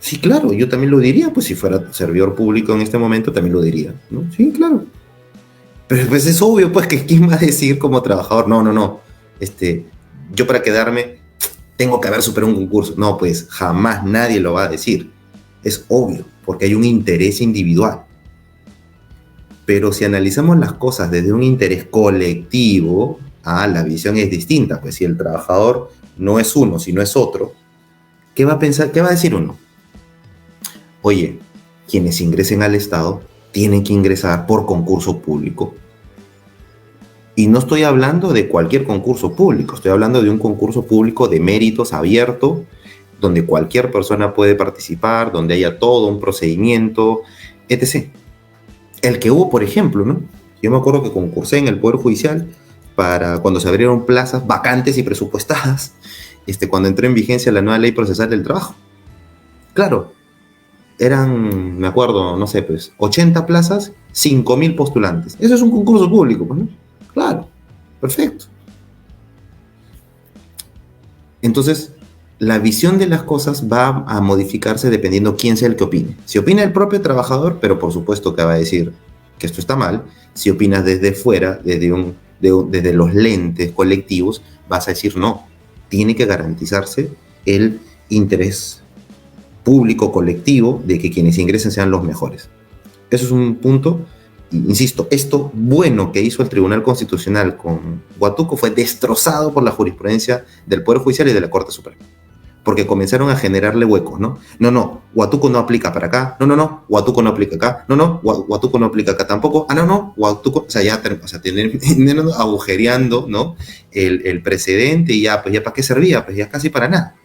Sí, claro, yo también lo diría, pues si fuera servidor público en este momento también lo diría, ¿no? Sí, claro. Pero pues es obvio, pues, que ¿quién va a decir como trabajador? No, yo para quedarme tengo que haber superado un concurso. No, pues jamás nadie lo va a decir. Es obvio, porque hay un interés individual. Pero si analizamos las cosas desde un interés colectivo, la visión es distinta. Pues si el trabajador no es uno, sino es otro, ¿qué va a pensar? ¿Qué va a decir uno? Oye, quienes ingresen al Estado tienen que ingresar por concurso público. Y no estoy hablando de cualquier concurso público, estoy hablando de un concurso público de méritos abierto, donde cualquier persona puede participar, donde haya todo un procedimiento, etc. El que hubo, por ejemplo, ¿no? Yo me acuerdo que concursé en el Poder Judicial para cuando se abrieron plazas vacantes y presupuestadas, cuando entró en vigencia la nueva Ley Procesal del Trabajo. Claro, eran, me acuerdo, no sé, pues, 80 plazas, 5.000 postulantes. Eso es un concurso público, pues, ¿no? Claro, perfecto. Entonces, la visión de las cosas va a modificarse dependiendo quién sea el que opine. Si opina el propio trabajador, pero por supuesto que va a decir que esto está mal. Si opinas desde fuera, desde los lentes colectivos, vas a decir no, tiene que garantizarse el interés público colectivo de que quienes ingresen sean los mejores. Eso es un punto. Insisto, esto bueno que hizo el Tribunal Constitucional con Huátuco fue destrozado por la jurisprudencia del Poder Judicial y de la Corte Suprema, porque comenzaron a generarle huecos, ¿no? No, Huátuco no aplica para acá, no, Huátuco no aplica acá, no, Huátuco no aplica acá tampoco, no, Huátuco, o sea, tienen agujereando, ¿no? El precedente y ya, pues ya para qué servía, pues ya casi para nada.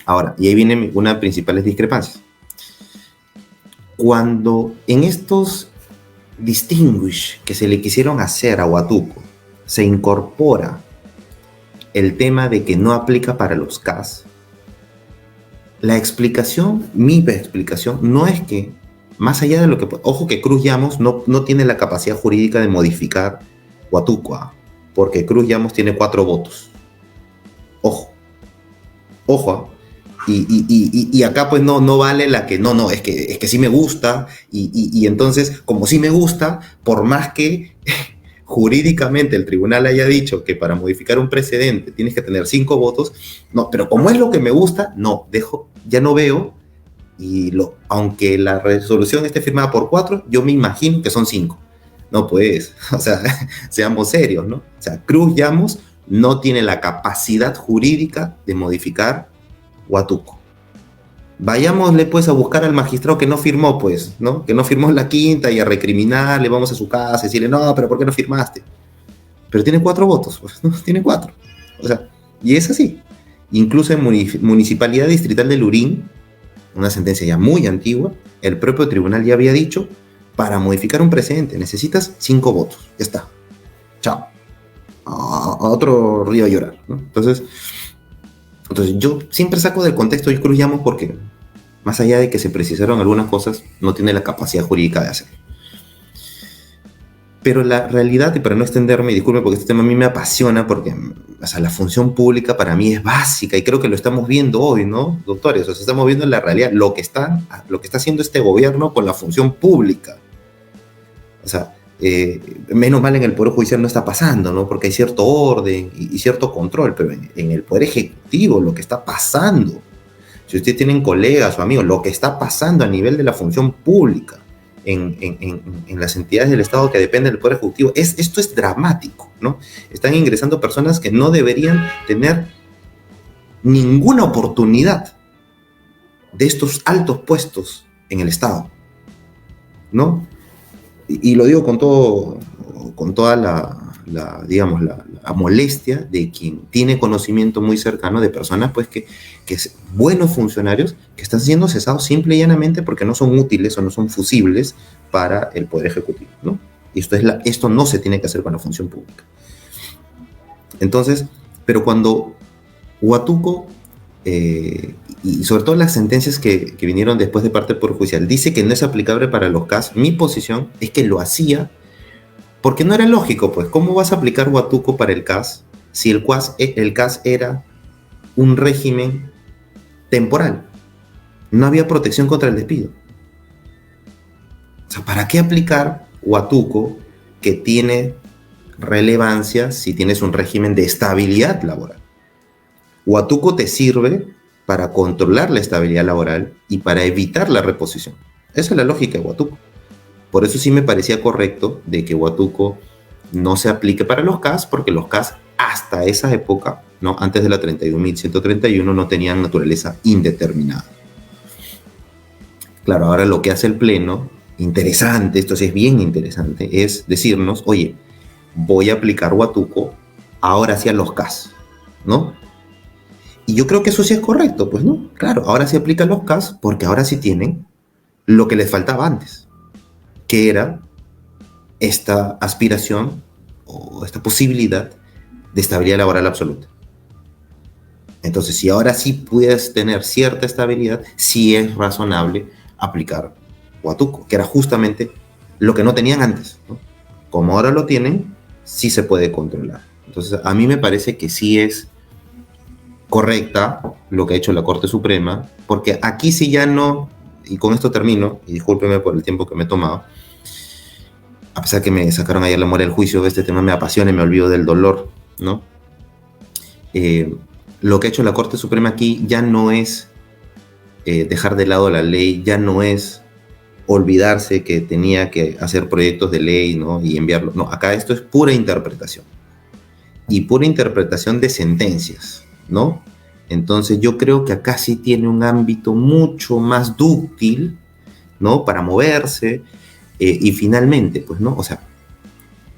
Ahora, y ahí viene una de las principales discrepancias. Cuando en estos distinguish que se le quisieron hacer a Huátuco se incorpora el tema de que no aplica para los CAS, la explicación, mi explicación, no es que, más allá de lo que... Ojo que Cruz Llamos no tiene la capacidad jurídica de modificar Huátuco, porque Cruz Llamos tiene 4 votos. Ojo, y acá pues no vale la que no, es que sí me gusta, y entonces, como sí me gusta, por más que jurídicamente el tribunal haya dicho que para modificar un precedente tienes que tener 5 votos, no, pero como es lo que me gusta, ya no veo, aunque la resolución esté firmada por 4, yo me imagino que son 5. No, pues, o sea, seamos serios, ¿no? O sea, Cruz Llamos no tiene la capacidad jurídica de modificar Huátuco. Vayámosle pues a buscar al magistrado que no firmó, pues, ¿no? Que no firmó la quinta y a recriminarle, vamos a su casa y decirle, no, pero ¿por qué no firmaste? Pero tiene 4 votos, pues, ¿no? Tiene 4. O sea, y es así. Incluso en Municipalidad Distrital de Lurín, una sentencia ya muy antigua, el propio tribunal ya había dicho, para modificar un precedente necesitas 5 votos. Ya está. Chao. A otro río a llorar, ¿no? Entonces yo siempre saco del contexto y Cruz Llamos porque, más allá de que se precisaron algunas cosas, no tiene la capacidad jurídica de hacerlo. Pero la realidad, y para no extenderme, disculpe porque este tema a mí me apasiona, porque o sea, la función pública para mí es básica, y creo que lo estamos viendo hoy, ¿no, doctores? O sea, estamos viendo en la realidad lo que está haciendo este gobierno con la función pública. O sea, menos mal en el Poder Judicial no está pasando, ¿no? Porque hay cierto orden y cierto control, pero en el Poder Ejecutivo lo que está pasando, si ustedes tienen colegas o amigos, lo que está pasando a nivel de la función pública en las entidades del Estado que dependen del Poder Ejecutivo, esto es dramático, ¿no? Están ingresando personas que no deberían tener ninguna oportunidad de estos altos puestos en el Estado, ¿no? Y lo digo con toda la molestia de quien tiene conocimiento muy cercano de personas pues que buenos funcionarios que están siendo cesados simple y llanamente porque no son útiles o no son fusibles para el Poder Ejecutivo, ¿no? Y esto no se tiene que hacer con la función pública. Entonces, pero cuando Huátuco, y sobre todo las sentencias que vinieron después de parte del Poder Judicial, dice que no es aplicable para los CAS, mi posición es que lo hacía porque no era lógico, pues. ¿Cómo vas a aplicar Huátuco para el CAS si el CAS era un régimen temporal? No había protección contra el despido. O sea, ¿para qué aplicar Huátuco que tiene relevancia si tienes un régimen de estabilidad laboral? Huátuco te sirve para controlar la estabilidad laboral y para evitar la reposición. Esa es la lógica de Huátuco. Por eso sí me parecía correcto de que Huátuco no se aplique para los CAS, porque los CAS hasta esa época, ¿no? Antes de la 31.131, no tenían naturaleza indeterminada. Claro, ahora lo que hace el Pleno, interesante, esto sí es bien interesante, es decirnos, oye, voy a aplicar Huátuco ahora sí a los CAS, ¿no? Y yo creo que eso sí es correcto, pues, ¿no? Claro, ahora sí aplican los CAS porque ahora sí tienen lo que les faltaba antes, que era esta aspiración o esta posibilidad de estabilidad laboral absoluta. Entonces, si ahora sí puedes tener cierta estabilidad, sí es razonable aplicar Huátuco, que era justamente lo que no tenían antes, ¿no? Como ahora lo tienen, sí se puede controlar. Entonces, a mí me parece que sí es correcta lo que ha hecho la Corte Suprema, porque aquí sí ya no, y con esto termino, y discúlpeme por el tiempo que me he tomado, a pesar que me sacaron ayer la muerte del juicio, este tema me apasiona y me olvido del dolor, ¿no? Lo que ha hecho la Corte Suprema aquí ya no es dejar de lado la ley, ya no es olvidarse que tenía que hacer proyectos de ley, ¿no? Y enviarlos. No, acá esto es pura interpretación. Y pura interpretación de sentencias, ¿no? Entonces yo creo que acá sí tiene un ámbito mucho más dúctil, ¿no? Para moverse. Y finalmente, pues, ¿no? O sea,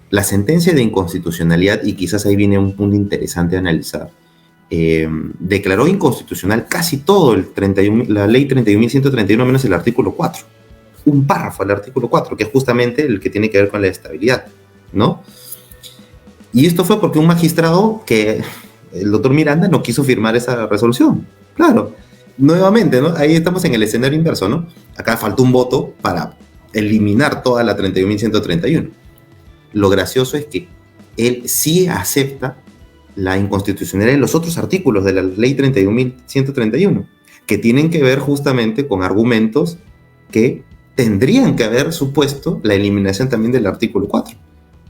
la sentencia de inconstitucionalidad, y quizás ahí viene un punto interesante a analizar, declaró inconstitucional casi todo la ley 31.131 menos el artículo 4. Un párrafo al artículo 4, que es justamente el que tiene que ver con la estabilidad, ¿no? Y esto fue porque un magistrado, que el doctor Miranda, no quiso firmar esa resolución. Claro, nuevamente, ¿no? Ahí estamos en el escenario inverso, ¿no? Acá faltó un voto para eliminar toda la 31.131. Lo gracioso es que él sí acepta la inconstitucionalidad en los otros artículos de la ley 31.131, que tienen que ver justamente con argumentos que tendrían que haber supuesto la eliminación también del artículo 4.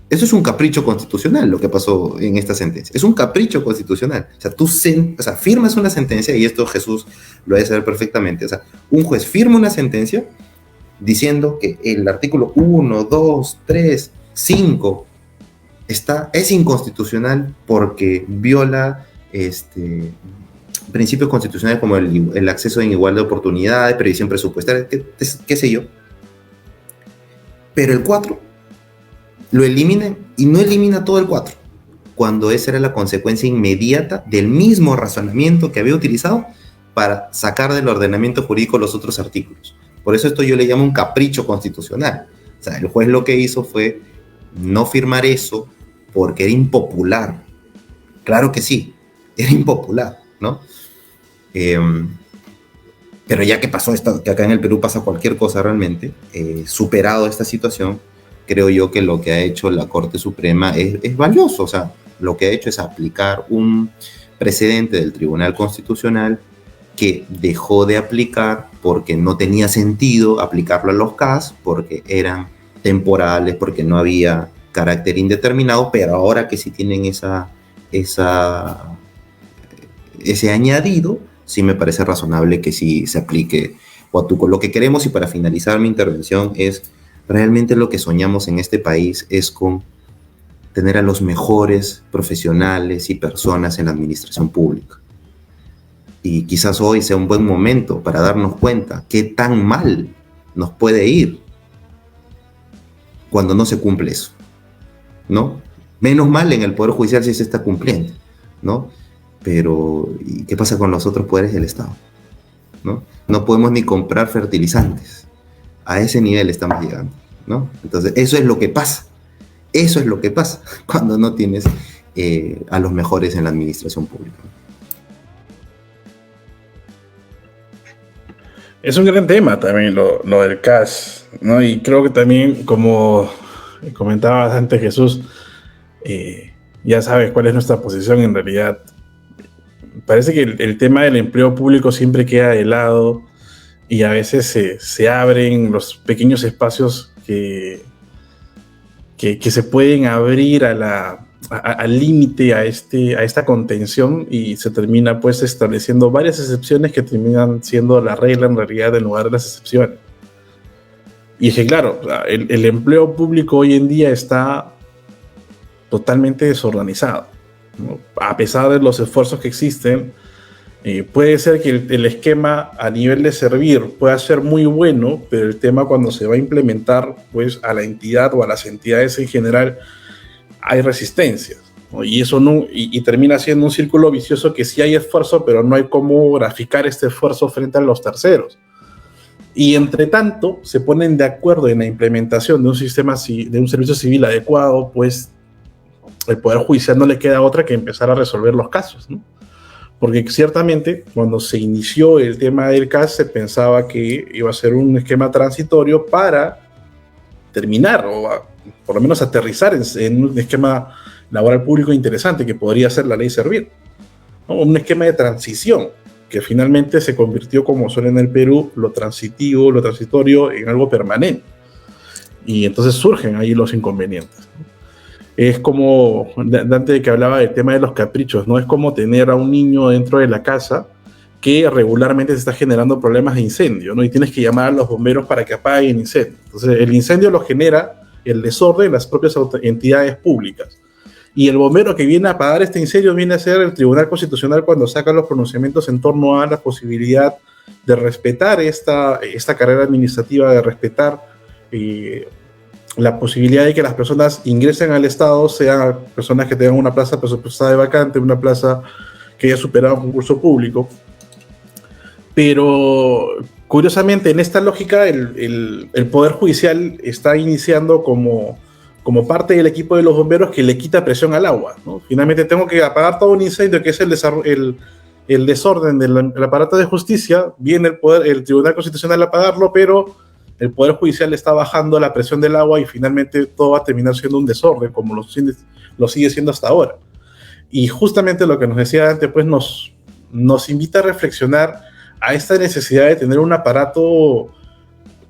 Eso es un capricho constitucional, lo que pasó en esta sentencia. Es un capricho constitucional. O sea, tú firmas una sentencia, y esto Jesús lo debe saber perfectamente. O sea, un juez firma una sentencia diciendo que el artículo 1, 2, 3, 5 es inconstitucional porque viola principios constitucionales como el acceso en igualdad de oportunidades, previsión presupuestaria, qué sé yo. Pero el 4 lo elimina, y no elimina todo el 4, cuando esa era la consecuencia inmediata del mismo razonamiento que había utilizado para sacar del ordenamiento jurídico los otros artículos. Por eso esto yo le llamo un capricho constitucional. O sea, el juez lo que hizo fue no firmar eso porque era impopular. Claro que sí, era impopular, ¿no? Pero ya que pasó esto, que acá en el Perú pasa cualquier cosa realmente, superado esta situación, creo yo que lo que ha hecho la Corte Suprema es valioso. O sea, lo que ha hecho es aplicar un precedente del Tribunal Constitucional que dejó de aplicar porque no tenía sentido aplicarlo a los CAS, porque eran temporales, porque no había carácter indeterminado, pero ahora que sí tienen ese añadido, sí me parece razonable que sí se aplique Huatuco. Lo que queremos, y para finalizar mi intervención, es realmente lo que soñamos en este país es con tener a los mejores profesionales y personas en la administración pública. Y quizás hoy sea un buen momento para darnos cuenta qué tan mal nos puede ir cuando no se cumple eso, ¿no? Menos mal en el Poder Judicial si se está cumpliendo, ¿no? Pero, ¿y qué pasa con los otros poderes del Estado? ¿No? No podemos ni comprar fertilizantes. A ese nivel estamos llegando, ¿no? Entonces, eso es lo que pasa. Eso es lo que pasa cuando no tienes a los mejores en la administración pública. Es un gran tema también lo del CAS, ¿no? Y creo que también, como comentabas antes, Jesús, ya sabes cuál es nuestra posición en realidad. Parece que el tema del empleo público siempre queda de lado, y a veces se abren los pequeños espacios que se pueden abrir al límite, a esta contención, y se termina pues estableciendo varias excepciones que terminan siendo la regla en realidad en lugar de las excepciones. Y es que claro, el empleo público hoy en día está totalmente desorganizado, ¿no? A pesar de los esfuerzos que existen, puede ser que el esquema a nivel de servir pueda ser muy bueno, pero el tema cuando se va a implementar pues a la entidad o a las entidades en general hay resistencias, ¿no? Y eso no, y termina siendo un círculo vicioso que sí hay esfuerzo, pero no hay cómo graficar este esfuerzo frente a los terceros. Y entre tanto se ponen de acuerdo en la implementación de un sistema, de un servicio civil adecuado, pues el Poder Judicial no le queda otra que empezar a resolver los casos, ¿no? Porque ciertamente cuando se inició el tema del CAS se pensaba que iba a ser un esquema transitorio para terminar o por lo menos aterrizar en un esquema laboral público interesante que podría ser la ley Servir, ¿no? Un esquema de transición que finalmente se convirtió, como suele en el Perú, lo transitorio en algo permanente. Y entonces surgen ahí los inconvenientes, ¿no? Es como, Dante que hablaba del tema de los caprichos, ¿no? Es como tener a un niño dentro de la casa que regularmente se está generando problemas de incendio, ¿no? Y tienes que llamar a los bomberos para que apaguen el incendio. Entonces, el incendio lo genera el desorden en las propias entidades públicas. Y el bombero que viene a apagar este incendio viene a ser el Tribunal Constitucional cuando saca los pronunciamientos en torno a la posibilidad de respetar esta carrera administrativa, de respetar la posibilidad de que las personas ingresen al Estado sean personas que tengan una plaza presupuestada de vacante, una plaza que haya superado un concurso público. Pero curiosamente en esta lógica el Poder Judicial está iniciando como parte del equipo de los bomberos que le quita presión al agua, ¿no? Finalmente tengo que apagar todo un incendio que es el desorden del aparato de justicia, viene el Tribunal Constitucional a apagarlo, pero el Poder Judicial está bajando la presión del agua y finalmente todo va a terminar siendo un desorden como lo sigue siendo hasta ahora. Y justamente lo que nos decía antes pues nos invita a reflexionar a esta necesidad de tener un aparato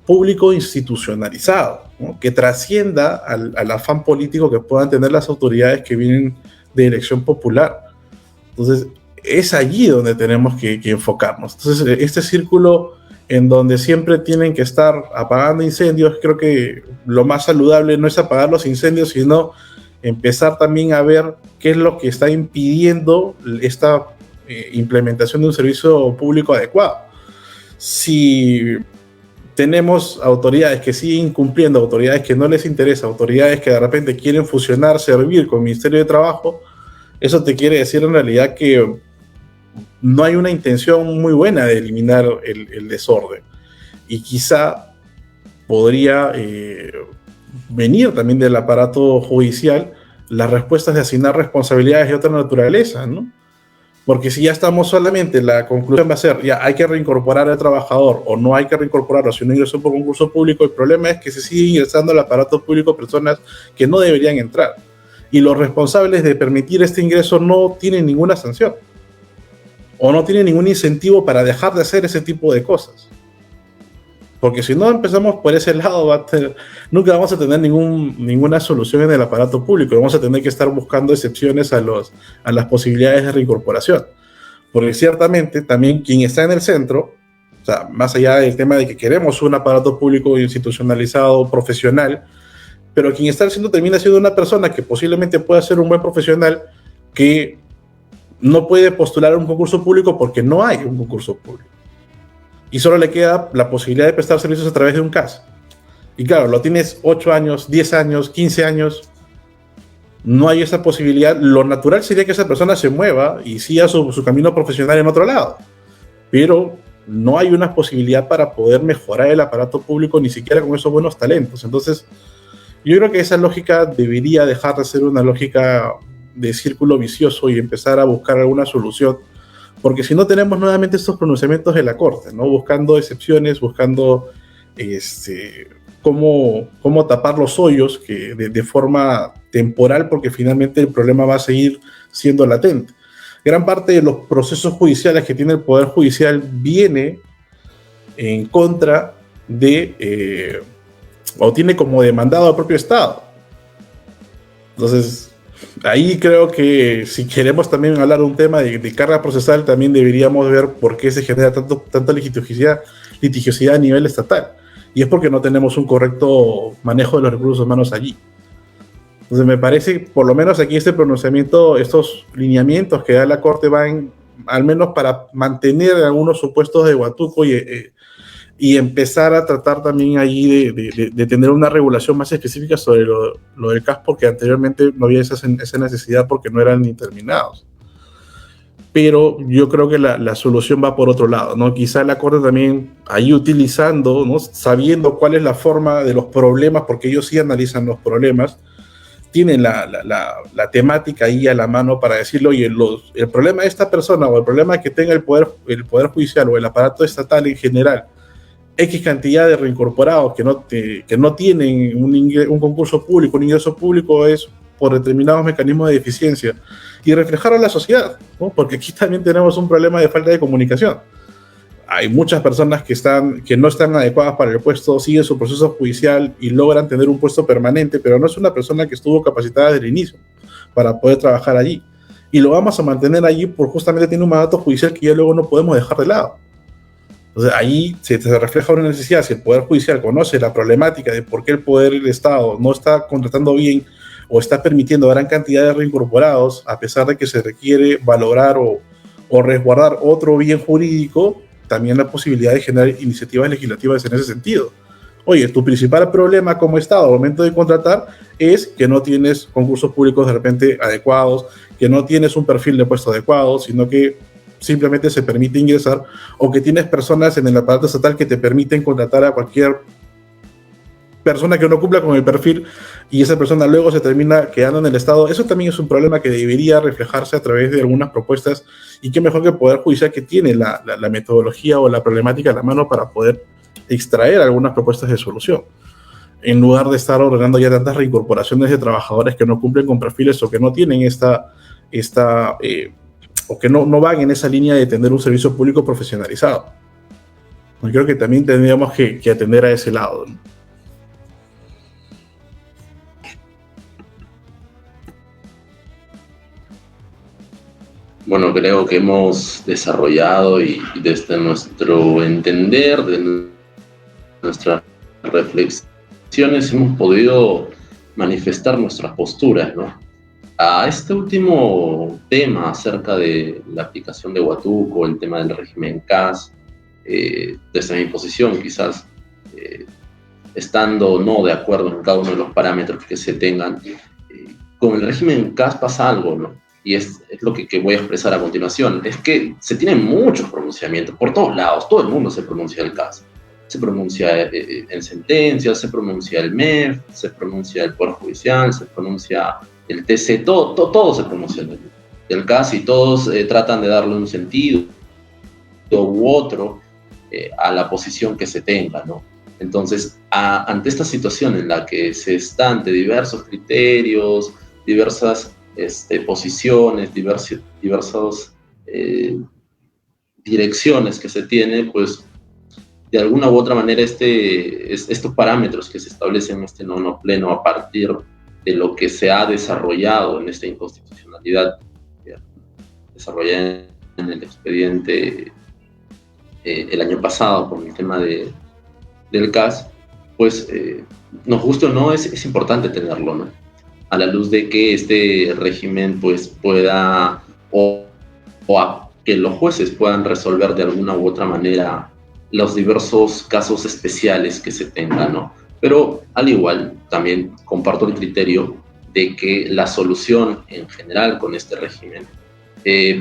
público institucionalizado, ¿no? Que trascienda al afán político que puedan tener las autoridades que vienen de elección popular. Entonces, es allí donde tenemos que enfocarnos. Entonces, este círculo en donde siempre tienen que estar apagando incendios, creo que lo más saludable no es apagar los incendios, sino empezar también a ver qué es lo que está impidiendo esta implementación de un servicio público adecuado. Si tenemos autoridades que siguen incumpliendo, autoridades que no les interesa, autoridades que de repente quieren fusionar, servir con el Ministerio de Trabajo, eso te quiere decir en realidad que no hay una intención muy buena de eliminar el desorden. Y quizá podría venir también del aparato judicial las respuestas de asignar responsabilidades de otra naturaleza, ¿no? Porque si ya estamos solamente, la conclusión va a ser, ya hay que reincorporar al trabajador o no hay que reincorporarlo si no ingresó por concurso público, el problema es que se sigue ingresando al aparato público personas que no deberían entrar. Y los responsables de permitir este ingreso no tienen ninguna sanción o no tienen ningún incentivo para dejar de hacer ese tipo de cosas. Porque si no empezamos por ese lado, nunca vamos a tener ninguna solución en el aparato público. Vamos a tener que estar buscando excepciones a las posibilidades de reincorporación. Porque ciertamente también quien está en el centro, o sea, más allá del tema de que queremos un aparato público institucionalizado, profesional, pero quien está en el centro termina siendo una persona que posiblemente pueda ser un buen profesional que no puede postular a un concurso público porque no hay un concurso público. Y solo le queda la posibilidad de prestar servicios a través de un CAS. Y claro, lo tienes 8 años, 10 años, 15 años, no hay esa posibilidad. Lo natural sería que esa persona se mueva y siga su camino profesional en otro lado. Pero no hay una posibilidad para poder mejorar el aparato público, ni siquiera con esos buenos talentos. Entonces, yo creo que esa lógica debería dejar de ser una lógica de círculo vicioso y empezar a buscar alguna solución. Porque si no tenemos nuevamente estos pronunciamientos de la Corte, ¿no? Buscando excepciones, buscando cómo tapar los hoyos que de forma temporal, porque finalmente el problema va a seguir siendo latente. Gran parte de los procesos judiciales que tiene el Poder Judicial viene en contra de, o tiene como demandado al propio Estado. Entonces, ahí creo que si queremos también hablar de un tema de carga procesal, también deberíamos ver por qué se genera tanta litigiosidad a nivel estatal. Y es porque no tenemos un correcto manejo de los recursos humanos allí. Entonces me parece, por lo menos aquí este pronunciamiento, estos lineamientos que da la Corte van al menos para mantener algunos supuestos de Huatuco y empezar a tratar también allí de tener una regulación más específica sobre lo del CAS, porque anteriormente no había esa necesidad porque no eran determinados. Pero yo creo que la solución va por otro lado, ¿no? Quizá la Corte también ahí utilizando, ¿no? Sabiendo cuál es la forma de los problemas, porque ellos sí analizan los problemas, tienen la temática ahí a la mano para decirlo, y el problema de esta persona o el problema que tenga el poder Judicial o el aparato estatal en general, X cantidad de reincorporados que no tienen un concurso público, un ingreso público, es por determinados mecanismos de deficiencia, y reflejar a la sociedad, ¿no? Porque aquí también tenemos un problema de falta de comunicación. hay muchas personas que no están adecuadas para el puesto, siguen su proceso judicial y logran tener un puesto permanente, pero no es una persona que estuvo capacitada desde el inicio para poder trabajar allí. Y lo vamos a mantener allí por justamente tiene un mandato judicial que ya luego no podemos dejar de lado. Entonces ahí se refleja una necesidad. Si el Poder Judicial conoce la problemática de por qué el Poder del Estado no está contratando bien o está permitiendo gran cantidad de reincorporados, a pesar de que se requiere valorar o resguardar otro bien jurídico, también la posibilidad de generar iniciativas legislativas en ese sentido. Oye, tu principal problema como Estado al momento de contratar es que no tienes concursos públicos de repente adecuados, que no tienes un perfil de puesto adecuado, sino que simplemente se permite ingresar, o que tienes personas en el aparato estatal que te permiten contratar a cualquier persona que no cumpla con el perfil y esa persona luego se termina quedando en el Estado. Eso también es un problema que debería reflejarse a través de algunas propuestas, y qué mejor que el Poder Judicial, que tiene la metodología o la problemática a la mano para poder extraer algunas propuestas de solución, en lugar de estar ordenando ya tantas reincorporaciones de trabajadores que no cumplen con perfiles o que no tienen o que no van en esa línea de tener un servicio público profesionalizado. Yo creo que también tendríamos que atender a ese lado, ¿no? Bueno, creo que hemos desarrollado y desde nuestro entender, de nuestras reflexiones, hemos podido manifestar nuestras posturas, ¿no? A este último tema acerca de la aplicación de Huatuco, el tema del régimen CAS, desde mi posición quizás, estando o no de acuerdo en cada uno de los parámetros que se tengan, con el régimen CAS pasa algo, ¿no? Y es lo que voy a expresar a continuación, es que se tienen muchos pronunciamientos por todos lados, todo el mundo se pronuncia del CAS. Se pronuncia en sentencias, se pronuncia el MEF, se pronuncia el Poder Judicial, se pronuncia el TC, todo se pronuncia del CAS, y todos tratan de darle un sentido u otro a la posición que se tenga, ¿no? Entonces, ante esta situación en la que se está ante diversos criterios, diversas posiciones, diversas direcciones que se tiene, pues de alguna u otra manera estos parámetros que se establecen en este noveno pleno a partir de lo que se ha desarrollado en esta inconstitucionalidad desarrollada en el expediente el año pasado con el tema del CAS, pues nos guste o no, es importante tenerlo, ¿no? A la luz de que este régimen pues pueda que los jueces puedan resolver de alguna u otra manera los diversos casos especiales que se tengan, ¿no? Pero al igual también comparto el criterio de que la solución en general con este régimen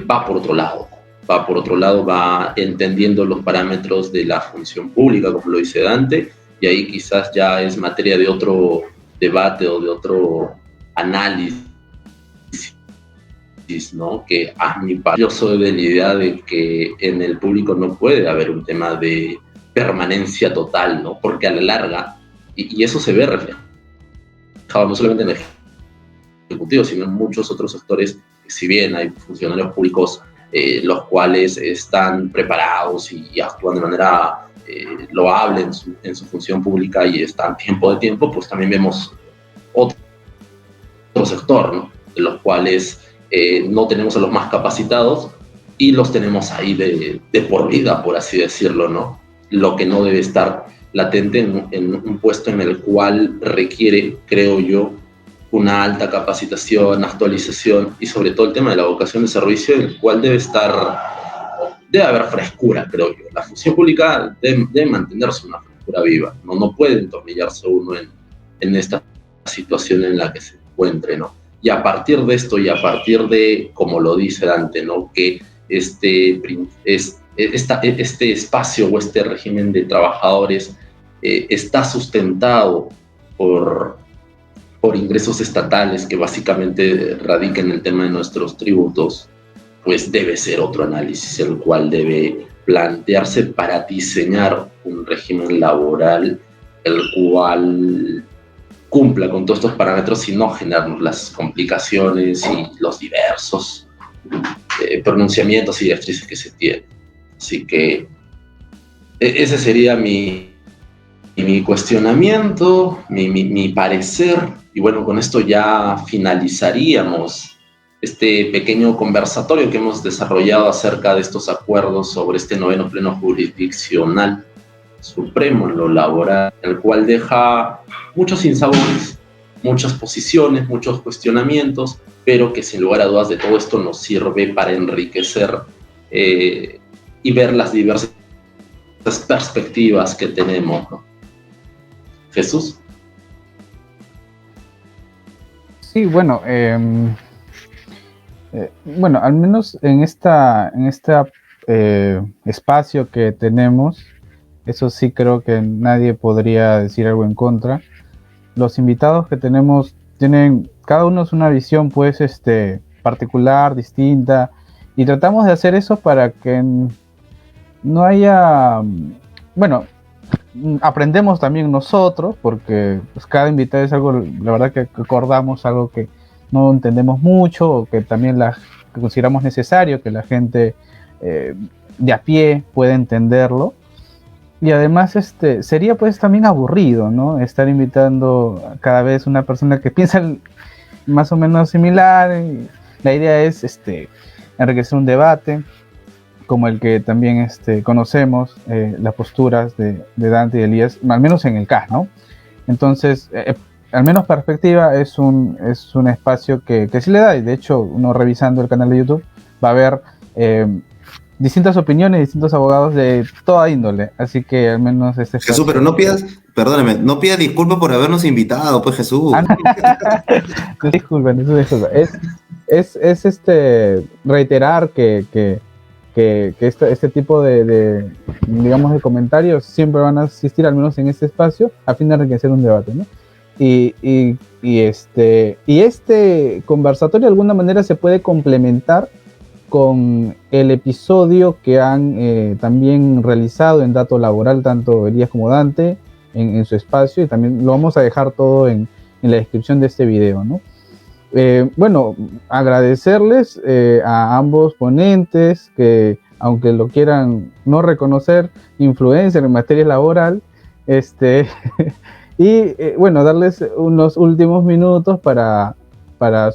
va por otro lado, va entendiendo los parámetros de la función pública, como lo dice Dante, y ahí quizás ya es materia de otro debate o de otro análisis, ¿no? Que a mi parecer yo soy de la idea de que en el público no puede haber un tema de permanencia total, ¿no? Porque a la larga, y eso se ve reflejado no solamente en el Ejecutivo, sino en muchos otros sectores, si bien hay funcionarios públicos los cuales están preparados y actúan de manera loable en su función pública y están tiempo de tiempo, pues también vemos otro sector, ¿no? De los cuales no tenemos a los más capacitados y los tenemos ahí de por vida, por así decirlo, ¿no? Lo que no debe estar latente en un puesto en el cual requiere, creo yo, una alta capacitación, actualización y sobre todo el tema de la vocación de servicio, en el cual debe haber frescura, creo yo. La función pública debe mantenerse una frescura viva, no puede entornillarse uno en esta situación en la que se encuentre, ¿no? Y a partir de esto, y a partir de, como lo dice Dante, ¿no? Que este espacio o este régimen de trabajadores está sustentado por ingresos estatales que básicamente radican en el tema de nuestros tributos, pues debe ser otro análisis el cual debe plantearse para diseñar un régimen laboral el cual cumpla con todos estos parámetros y no generarnos las complicaciones y los diversos pronunciamientos y directrices que se tienen. Así que Ese sería mi cuestionamiento, mi parecer, y bueno, con esto ya finalizaríamos este pequeño conversatorio que hemos desarrollado acerca de estos acuerdos sobre este noveno pleno jurisdiccional supremo en lo laboral, el cual deja muchos sinsabores, muchas posiciones, muchos cuestionamientos, pero que sin lugar a dudas de todo esto nos sirve para enriquecer y ver las diversas perspectivas que tenemos, ¿no? Jesús. Sí, bueno, bueno, al menos en este espacio que tenemos, eso sí creo que nadie podría decir algo en contra. Los invitados que tenemos tienen, cada uno es una visión pues particular, distinta, y tratamos de hacer eso para que no haya, bueno, aprendemos también nosotros, porque pues, cada invitado es algo, la verdad que acordamos algo que no entendemos mucho, o que también que consideramos necesario que la gente de a pie pueda entenderlo. Y además sería pues también aburrido, ¿no? Estar invitando cada vez una persona que piensa más o menos similar. La idea es enriquecer un debate como el que también conocemos, las posturas de Dante y Elías, al menos en el CAS, ¿no? Entonces, al menos perspectiva es un espacio que sí le da, y de hecho uno revisando el canal de YouTube va a ver distintas opiniones, distintos abogados de toda índole, así que al menos Jesús, pero no pidas, perdóname, no pidas disculpas por habernos invitado, pues Jesús. Disculpen. Es reiterar que este tipo digamos, de comentarios siempre van a existir, al menos en este espacio, a fin de enriquecer un debate, ¿no? Y este conversatorio de alguna manera se puede complementar con el episodio que han también realizado en Dato Laboral, tanto Elías como Dante, en su espacio, y también lo vamos a dejar todo en la descripción de este video, ¿no? Bueno, agradecerles a ambos ponentes que, aunque lo quieran no reconocer, influencer en materia laboral, y bueno, darles unos últimos minutos para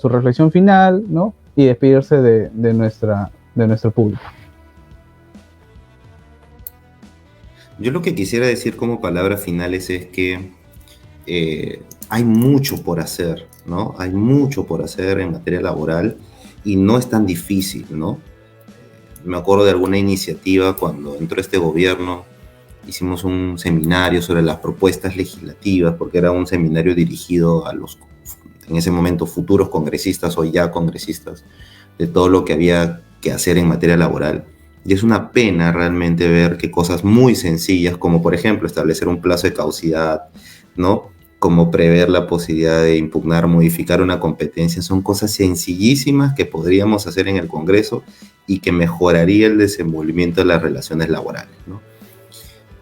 su reflexión final, ¿no? Y despedirse de nuestro público. Yo lo que quisiera decir como palabras finales es que hay mucho por hacer, ¿no? Hay mucho por hacer en materia laboral y no es tan difícil, ¿no? Me acuerdo de alguna iniciativa cuando entró este gobierno, hicimos un seminario sobre las propuestas legislativas, porque era un seminario dirigido a los, en ese momento, futuros congresistas o ya congresistas, de todo lo que había que hacer en materia laboral. Y es una pena realmente ver que cosas muy sencillas, como por ejemplo establecer un plazo de caducidad, ¿no? Como prever la posibilidad de impugnar, modificar una competencia, son cosas sencillísimas que podríamos hacer en el Congreso y que mejoraría el desenvolvimiento de las relaciones laborales, ¿no?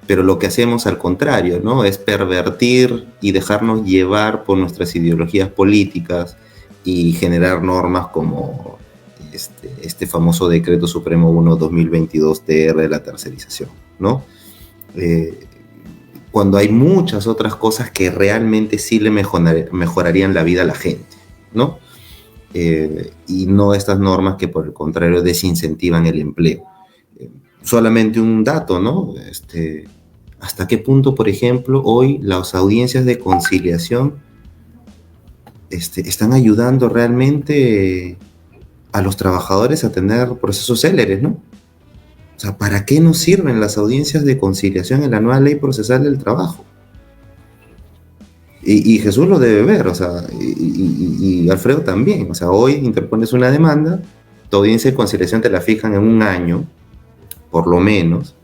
Pero lo que hacemos al contrario, ¿no? Es pervertir y dejarnos llevar por nuestras ideologías políticas y generar normas como este famoso Decreto Supremo 1/2022 TR de la tercerización, ¿no? Cuando hay muchas otras cosas que realmente sí le mejorarían la vida a la gente, ¿no? Y no estas normas que por el contrario desincentivan el empleo. Solamente un dato, ¿no? ¿Hasta qué punto, por ejemplo, hoy las audiencias de conciliación están ayudando realmente a los trabajadores a tener procesos céleres, ¿no? O sea, ¿para qué nos sirven las audiencias de conciliación en la nueva ley procesal del trabajo? Y Jesús lo debe ver, o sea, y Alfredo también. O sea, hoy interpones una demanda, tu audiencia de conciliación te la fijan en un año, por lo menos,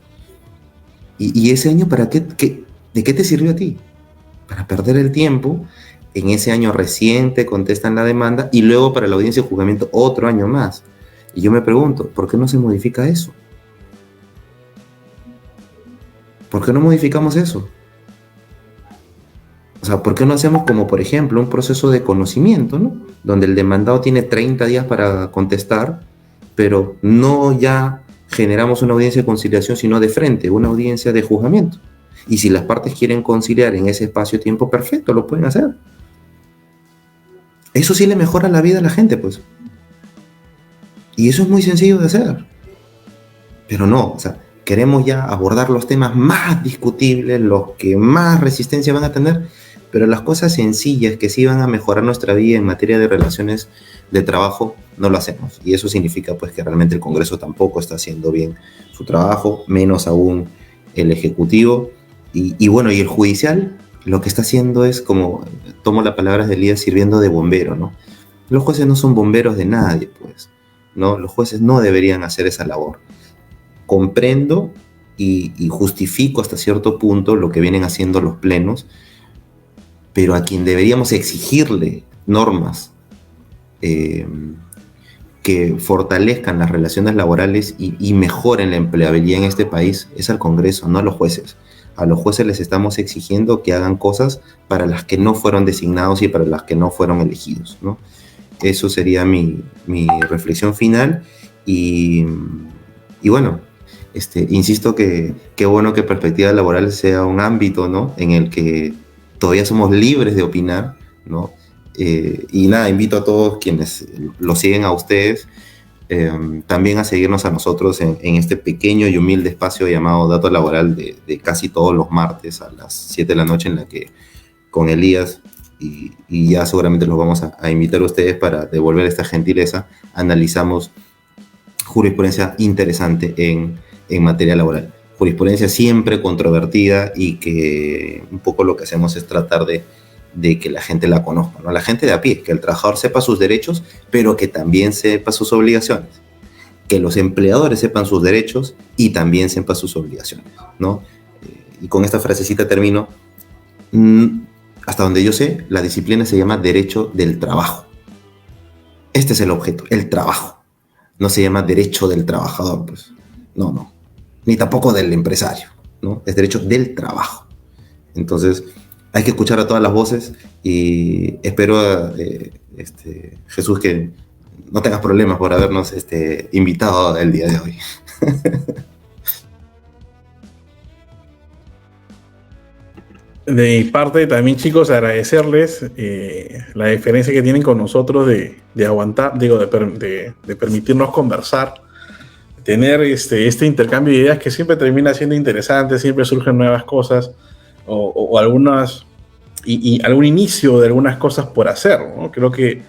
y ese año, ¿para qué? ¿De qué te sirvió a ti? Para perder el tiempo. En ese año reciente contestan la demanda y luego para la audiencia de juzgamiento otro año más. Y yo me pregunto, ¿por qué no se modifica eso? ¿Por qué no modificamos eso? O sea, ¿por qué no hacemos como, por ejemplo, un proceso de conocimiento, ¿no? Donde el demandado tiene 30 días para contestar, pero no ya generamos una audiencia de conciliación, sino de frente, una audiencia de juzgamiento. Y si las partes quieren conciliar en ese espacio-tiempo, perfecto, lo pueden hacer. Eso sí le mejora la vida a la gente, pues. Y eso es muy sencillo de hacer. Pero no, o sea, queremos ya abordar los temas más discutibles, los que más resistencia van a tener, pero las cosas sencillas que sí van a mejorar nuestra vida en materia de relaciones de trabajo, no lo hacemos. Y eso significa pues que realmente el Congreso tampoco está haciendo bien su trabajo, menos aún el Ejecutivo. Y bueno, y el Judicial lo que está haciendo es, como tomo las palabras de Elías, sirviendo de bombero, ¿no? Los jueces no son bomberos de nadie, pues, ¿no? Los jueces no deberían hacer esa labor. Comprendo y justifico hasta cierto punto lo que vienen haciendo los plenos, pero a quien deberíamos exigirle normas que fortalezcan las relaciones laborales y mejoren la empleabilidad en este país es al Congreso, no a los jueces. A los jueces les estamos exigiendo que hagan cosas para las que no fueron designados y para las que no fueron elegidos, ¿no? Eso sería mi reflexión final y bueno, insisto que qué bueno que perspectiva laboral sea un ámbito, ¿no?, en el que todavía somos libres de opinar, ¿no? Y nada, invito a todos quienes lo siguen a ustedes también a seguirnos a nosotros en este pequeño y humilde espacio llamado Dato Laboral de casi todos los martes a las 7 de la noche, en la que con Elías y ya seguramente los vamos a invitar a ustedes para devolver esta gentileza, analizamos jurisprudencia interesante en materia laboral. Jurisprudencia siempre controvertida y que un poco lo que hacemos es tratar de que la gente la conozca, ¿no? La gente de a pie, que el trabajador sepa sus derechos, pero que también sepa sus obligaciones. Que los empleadores sepan sus derechos y también sepan sus obligaciones, ¿no? Y con esta frasecita termino. Hasta donde yo sé, la disciplina se llama derecho del trabajo. Este es el objeto, el trabajo. No se llama derecho del trabajador, pues. No. Ni tampoco del empresario, ¿no? Es derecho del trabajo. Entonces, hay que escuchar a todas las voces y espero, Jesús, que no tengas problemas por habernos invitado el día de hoy. De mi parte también, chicos, agradecerles la diferencia que tienen con nosotros de aguantar, de permitirnos conversar, tener este intercambio de ideas que siempre termina siendo interesante, siempre surgen nuevas cosas o algunas y algún inicio de algunas cosas por hacer, ¿no? Creo que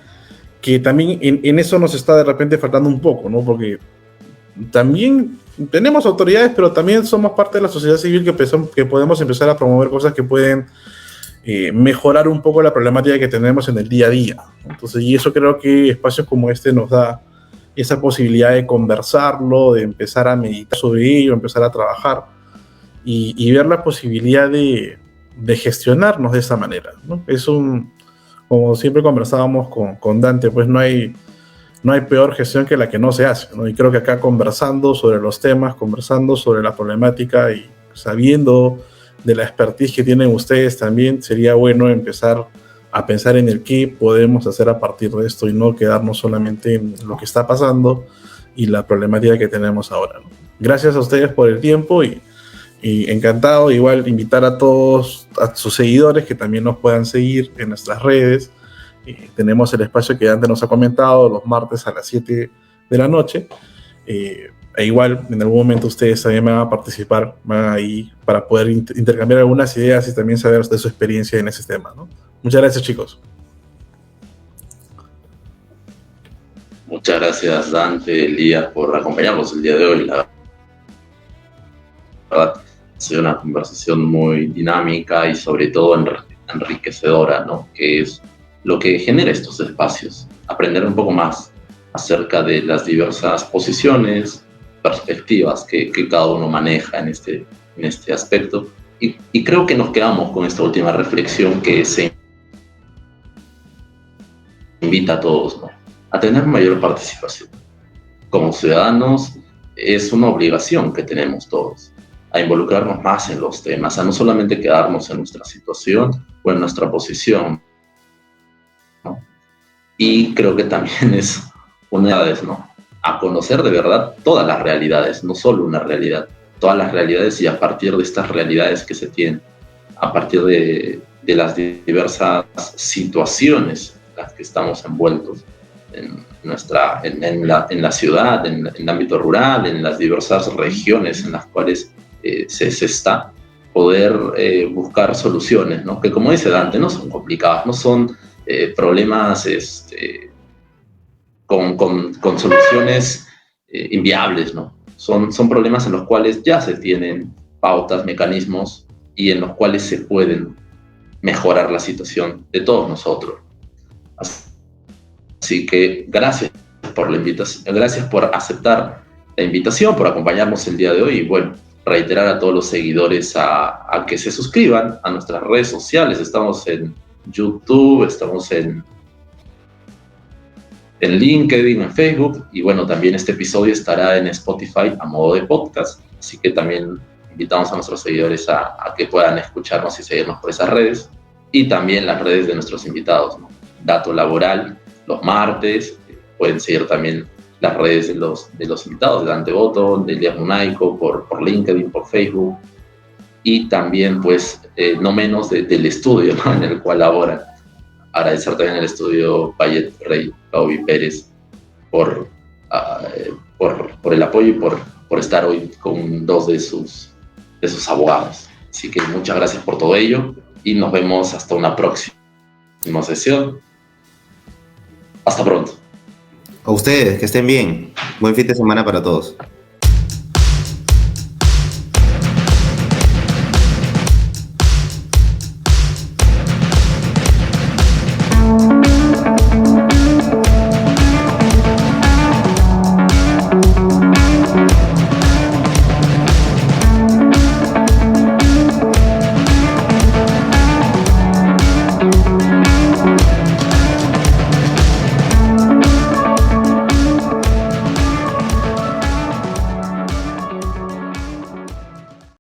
también en eso nos está de repente faltando un poco, ¿no? Porque también tenemos autoridades, pero también somos parte de la sociedad civil que podemos empezar a promover cosas que pueden mejorar un poco la problemática que tenemos en el día a día. Entonces, y eso creo que espacios como este nos da esa posibilidad de conversarlo, de empezar a meditar sobre ello, empezar a trabajar y ver la posibilidad de gestionarnos de esa manera, ¿no? Como siempre conversábamos con Dante, pues no hay peor gestión que la que no se hace, ¿no? Y creo que acá conversando sobre los temas, conversando sobre la problemática y sabiendo de la expertise que tienen ustedes también, sería bueno empezar a pensar en el qué podemos hacer a partir de esto y no quedarnos solamente en lo que está pasando y la problemática que tenemos ahora, ¿no? Gracias a ustedes por el tiempo y encantado, igual invitar a todos, a sus seguidores que también nos puedan seguir en nuestras redes. Tenemos el espacio que Dante nos ha comentado los martes a las 7 de la noche. E igual, en algún momento ustedes también van a participar, van ahí para poder intercambiar algunas ideas y también saber de su experiencia en ese tema, ¿no? Muchas gracias, chicos. Muchas gracias, Dante, Elías, por acompañarnos el día de hoy. La verdad, ha sido una conversación muy dinámica y sobre todo enriquecedora, ¿no? Que es lo que genera estos espacios, aprender un poco más acerca de las diversas posiciones, perspectivas que cada uno maneja en este aspecto. Y creo que nos quedamos con esta última reflexión que se invita a todos, ¿no?, a tener mayor participación. Como ciudadanos, es una obligación que tenemos todos, a involucrarnos más en los temas, a no solamente quedarnos en nuestra situación o en nuestra posición, ¿no? Y creo que también es una vez, ¿no?, a conocer de verdad todas las realidades, no solo una realidad, todas las realidades, y a partir de estas realidades que se tienen, a partir de las diversas situaciones en las que estamos envueltos en la ciudad, en el ámbito rural, en las diversas regiones en las cuales se está, poder buscar soluciones, ¿no? Que, como dice Dante, no son complicadas, no son problemas con soluciones inviables, ¿no? Son problemas en los cuales ya se tienen pautas, mecanismos, y en los cuales se pueden mejorar la situación de todos nosotros. Así que gracias por la invitación, gracias por aceptar la invitación, por acompañarnos el día de hoy, y bueno, reiterar a todos los seguidores a que se suscriban a nuestras redes sociales. Estamos en YouTube, estamos en LinkedIn, en Facebook, y bueno, también este episodio estará en Spotify a modo de podcast, así que también invitamos a nuestros seguidores a que puedan escucharnos y seguirnos por esas redes, y también las redes de nuestros invitados, ¿no? Dato Laboral, los martes, pueden seguir también las redes de los invitados, de Dante Boto, de Elías Munaico, por LinkedIn, por Facebook, y también, pues, no menos del estudio, ¿no?, en el cual laboran. Agradecer también al estudio Payet Rey, Pauvi Pérez, por el apoyo y por estar hoy con dos de sus abogados. Así que muchas gracias por todo ello, y nos vemos hasta una próxima sesión. Hasta pronto. A ustedes, que estén bien. Buen fin de semana para todos.